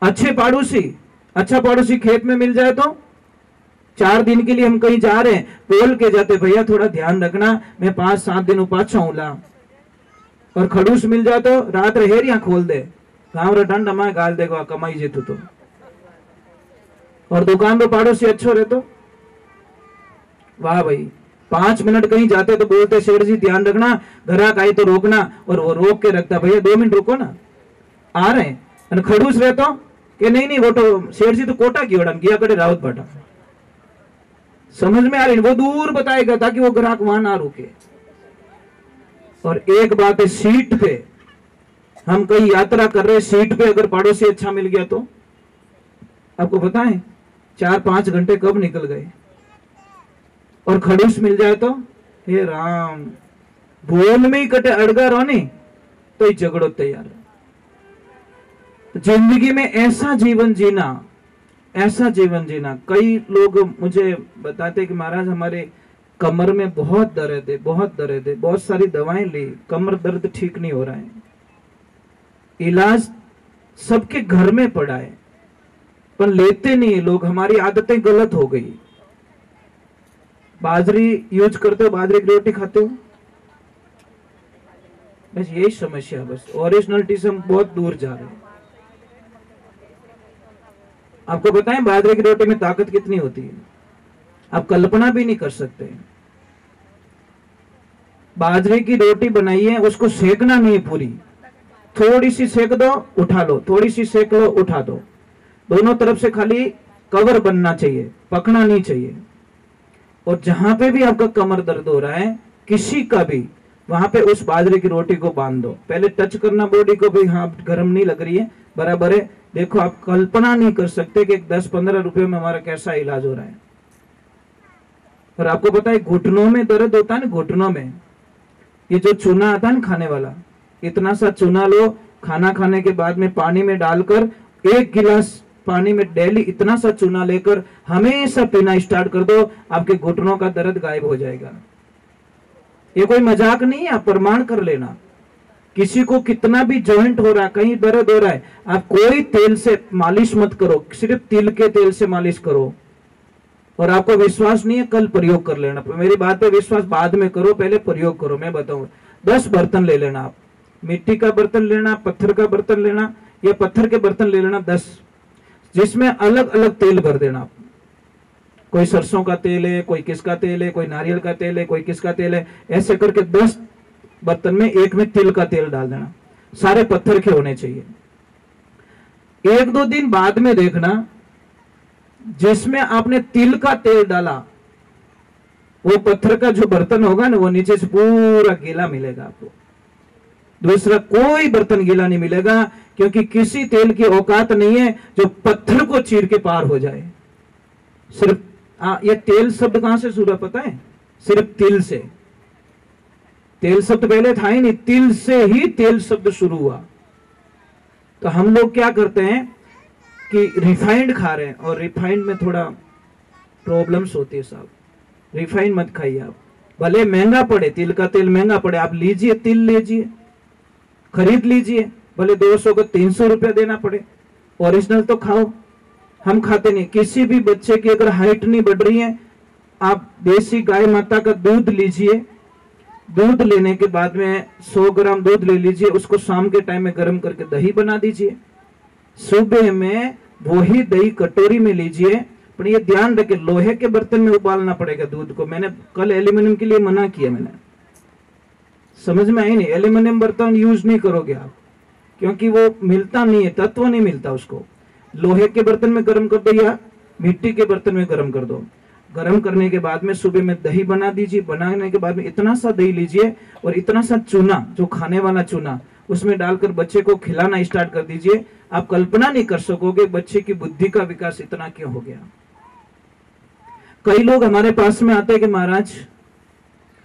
अच्छे पड़ोसी, अच्छा पड़ोसी खेत में मिल जाए तो 4 दिन के लिए हम कहीं जा रहे हैं, बोल के जाते भैया थोड़ा ध्यान रखना मैं 5-7 दिन पाछा हूला। और खड़ूस मिल जाए तो रात हेरिया खोल दे, गाँव रे डंड हमारे गाल देगा कमाई जेतु तो। और दुकान पे पड़ोसी अच्छो रहे तो वाह भाई। 5 मिनट कहीं जाते तो बोलते शेर जी ध्यान रखना, ग्राहक आई तो रोकना, और वो रोक के रखता भैया 2 मिनट रुको ना आ रहे हैं। खड़ूस रहे तो कि नहीं नहीं वो तो शेर जी तो कोटा की ओडम गया करे रावत भाटा। समझ में आ रही, वो दूर बताएगा ताकि वो ग्राहक वहां ना रुके। और एक बात है, सीट पे हम कहीं यात्रा कर रहे, सीट पे अगर पड़ोसी अच्छा मिल गया तो आपको पता है 4-5 घंटे कब निकल गए। और खड़ूस मिल जाए तो हे राम, बोल में ही कटे अड़गा रहो नहीं तो ही झगड़ो तैयार। जिंदगी में ऐसा जीवन जीना, ऐसा जीवन जीना। कई लोग मुझे बताते कि महाराज हमारे कमर में बहुत दर्द है, बहुत दर्द है, बहुत सारी दवाएं ली, कमर दर्द ठीक नहीं हो रहा है। इलाज सबके घर में पड़ा है, पर लेते नहीं है लोग। हमारी आदतें गलत हो गई। बाजरी यूज करते हो, बाजरे की रोटी खाते हो, बस यही समस्या। बस ओरिजिनलिटी से हम बहुत दूर जा रहे हैं। आपको बताएं बाजरे की रोटी में ताकत कितनी होती है, आप कल्पना भी नहीं कर सकते। बाजरे की रोटी बनाइए, उसको सेकना नहीं पूरी, थोड़ी सी सेक दो उठा लो, थोड़ी सी सेक लो उठा दो, दोनों तरफ से खाली कवर बनना चाहिए, पकना नहीं चाहिए। और जहां पे भी आपका कमर दर्द हो रहा है, किसी का भी, वहां पे उस बाजरे की रोटी को बांध दो। पहले टच करना बॉडी को भी, हाँ गर्म नहीं लग रही है, बराबर है। देखो आप कल्पना नहीं कर सकते कि 10-15 रुपए में हमारा कैसा इलाज हो रहा है। और आपको पता है घुटनों में दर्द होता है ना, घुटनों में ये जो चूना आता है ना खाने वाला, इतना सा चूना लो, खाना खाने के बाद में पानी में डालकर 1 गिलास पानी में डेली इतना सा चूना लेकर हमेशा पीना स्टार्ट कर दो, आपके घुटनों का दर्द गायब हो जाएगा। ये कोई मजाक नहीं है, आप प्रमाण कर लेना। किसी को कितना भी जॉइंट हो रहा है, कहीं दर्द हो रहा है, आप कोई तेल से मालिश मत करो, सिर्फ तिल के तेल से मालिश करो। और आपको विश्वास नहीं है, कल प्रयोग कर लेना। मेरी बात पे विश्वास बाद में करो, पहले प्रयोग करो। मैं बताऊं, 10 बर्तन ले लेना आप, मिट्टी का बर्तन लेना, पत्थर का बर्तन लेना, या पत्थर के बर्तन ले लेना 10, जिसमें अलग अलग तेल भर देना आप। कोई सरसों का तेल है, कोई किसका तेल है, कोई नारियल का तेल है, कोई किसका तेल है, ऐसे करके 10 बर्तन में एक में तिल का तेल डाल देना। सारे पत्थर के होने चाहिए। 1-2 दिन बाद में देखना, जिसमें आपने तिल का तेल डाला, वो पत्थर का जो बर्तन होगा ना, वो नीचे से पूरा गीला मिलेगा आपको। दूसरा कोई बर्तन गीला नहीं मिलेगा, क्योंकि किसी तेल की औकात नहीं है जो पत्थर को चीर के पार हो जाए। सिर्फ ये तेल शब्द कहां से शुरू पता है? सिर्फ तिल से। तेल शब्द पहले था ही नहीं, तिल से ही तेल शब्द शुरू हुआ। तो हम लोग क्या करते हैं कि रिफाइंड खा रहे हैं, और रिफाइंड में थोड़ा प्रॉब्लम्स होती है साहब। रिफाइंड मत खाइए आप, भले महंगा पड़े, तिल का तेल महंगा पड़े, आप लीजिए, तिल लीजिए, खरीद लीजिए, भले 200 को 300 रुपया देना पड़े, ओरिजिनल तो खाओ। हम खाते नहीं। किसी भी बच्चे की अगर हाइट नहीं बढ़ रही है, आप देसी गाय माता का दूध लीजिए, दूध लेने के बाद में 100 ग्राम दूध ले लीजिए, उसको शाम के टाइम में गर्म करके दही बना दीजिए, सुबह में वही दही कटोरी में लीजिए। पर ये ध्यान रखें, लोहे के बर्तन में उबालना पड़ेगा दूध को। मैंने कल एल्यूमिनियम के लिए मना किया, मैंने समझ में आई नहीं, एल्यूमिनियम बर्तन यूज नहीं करोगे आप, क्योंकि वो मिलता नहीं है, तत्व नहीं मिलता उसको। लोहे के बर्तन में गर्म कर दो या मिट्टी के बर्तन में गर्म कर दो। गर्म करने के बाद में सुबह में दही बना दीजिए। बनाने के बाद में इतना सा दही लीजिए और इतना सा चूना, जो खाने वाला चूना, उसमें डालकर बच्चे को खिलाना स्टार्ट कर दीजिए। आप कल्पना नहीं कर सकोगे बच्चे की बुद्धि का विकास इतना क्यों हो गया। कई लोग हमारे पास में आते हैं कि महाराज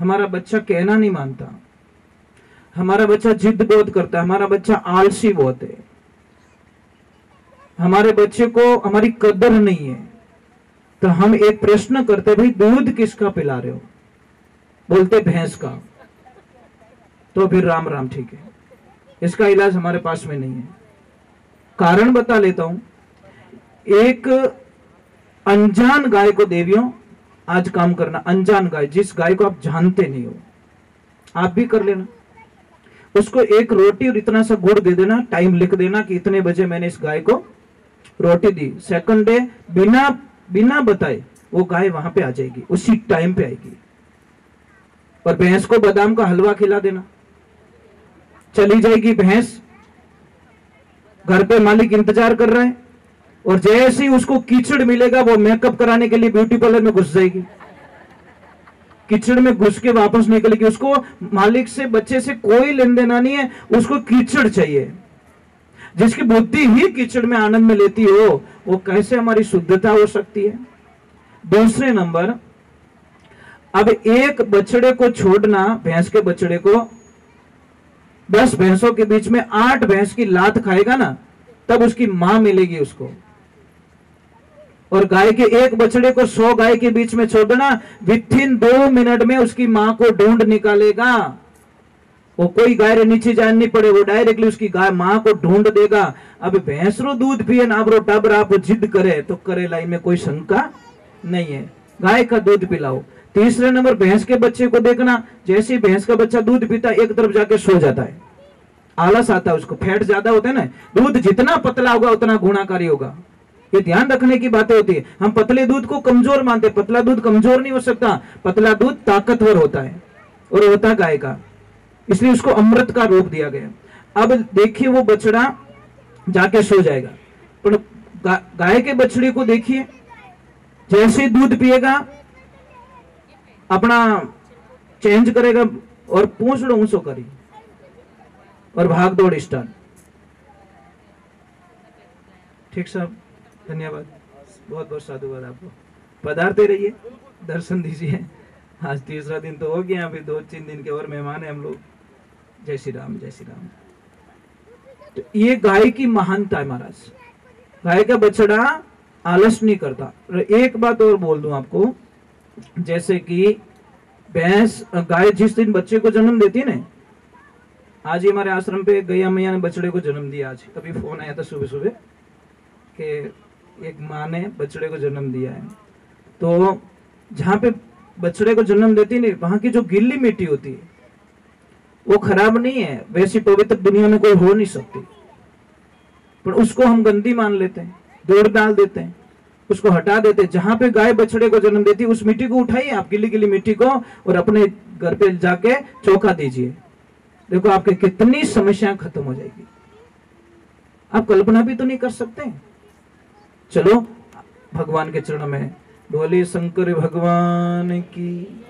हमारा बच्चा कहना नहीं मानता, हमारा बच्चा जिद बहुत करता है, हमारा बच्चा आलसी बहुत है, हमारे बच्चे को हमारी कदर नहीं है। तो हम एक प्रश्न करते, भाई दूध किसका पिला रहे हो? बोलते भैंस का। तो फिर राम राम, ठीक है, इसका इलाज हमारे पास में नहीं है। कारण बता लेता हूं। एक अनजान गाय को, देवियों आज काम करना, अनजान गाय, जिस गाय को आप जानते नहीं हो, आप भी कर लेना, उसको एक रोटी और इतना सा गुड़ दे देना, टाइम लिख देना कि इतने बजे मैंने इस गाय को रोटी दी। सेकंड डे बिना बताए वो गाय वहां पे आ जाएगी, उसी टाइम पे आएगी। और भैंस को बादाम का हलवा खिला देना, चली जाएगी भैंस। घर पे मालिक इंतजार कर रहा है, और जैसे ही उसको कीचड़ मिलेगा, वो मेकअप कराने के लिए ब्यूटी पार्लर में घुस जाएगी। कीचड़ में घुस के वापस निकलेगी। उसको मालिक से, बच्चे से कोई लेन देना नहीं है, उसको कीचड़ चाहिए। जिसकी बुद्धि ही कीचड़ में आनंद में लेती हो, वो कैसे हमारी शुद्धता हो सकती है। दूसरे नंबर, अब एक बछड़े को छोड़ना, भैंस के बछड़े को 10 भैंसों के बीच में 8 भैंस की लात खाएगा ना, तब उसकी मां मिलेगी उसको। और गाय के एक बछड़े को 100 गाय के बीच में छोड़ना, विथिन 2 मिनट में उसकी मां को ढूंढ निकालेगा। वो कोई गाय रे नीचे जान नहीं पड़े, वो डायरेक्टली उसकी गाय माँ को ढूंढ देगा। अब भैंस रो दूध पिए ना, अब रो टबर आप जिद करे तो करेला, में कोई शंका नहीं है, गाय का दूध पिलाओ। तीसरे नंबर भैंस के बच्चे को देखना, जैसे ही भैंस का बच्चा दूध पीता एक तरफ जाके सो जाता है, आलस आता है उसको, फैट ज्यादा होता है ना, दूध जितना पतला होगा उतना गुणाकारी होगा। ये ध्यान रखने की बातें होती है। हम पतले दूध को कमजोर मानते, पतला दूध कमजोर नहीं हो सकता, पतला दूध ताकतवर होता है और होता गाय का, इसलिए उसको अमृत का रूप दिया गया। अब देखिए वो बछड़ा जाके सो जाएगा, पर गाय के बछड़े को देखिए, जैसे दूध पिएगा अपना चेंज करेगा और पूंछ लो ऊंचो करी और भाग दौड़ स्टार्ट। ठीक साहब, धन्यवाद, बहुत बहुत साधुवाद आपको। पधारते रहिए, दर्शन दीजिए। आज तीसरा दिन तो हो गया, अभी 2-3 दिन के और मेहमान है हम लोग। जय श्री राम, जय श्री राम। तो ये गाय की महानता है महाराज, गाय का बछड़ा आलस नहीं करता। और एक बात और बोल दूं आपको, जैसे कि भैंस गाय जिस दिन बच्चे को जन्म देती है ना, आज ही हमारे आश्रम पे गैया मैया ने बछड़े को जन्म दिया। आज अभी फोन आया था सुबह सुबह कि एक माँ ने बछड़े को जन्म दिया है। तो जहाँ पे बछड़े को जन्म देती नहीं, वहां की जो गीली मिट्टी होती है वो खराब नहीं है, वैसी पवित्र दुनिया में कोई हो नहीं सकती, पर उसको हम गंदी मान लेते हैं, दौड़ डाल देते हैं, उसको हटा देते हैं। जहां पे गाय बछड़े को जन्म देती है उस मिट्टी को उठाइए आप, गीली गीली मिट्टी को, और अपने घर पे जाके चौका दीजिए, देखो आपके कितनी समस्याएं खत्म हो जाएगी। आप कल्पना भी तो नहीं कर सकते। चलो भगवान के चरणों में बोलिए शंकर भगवान की।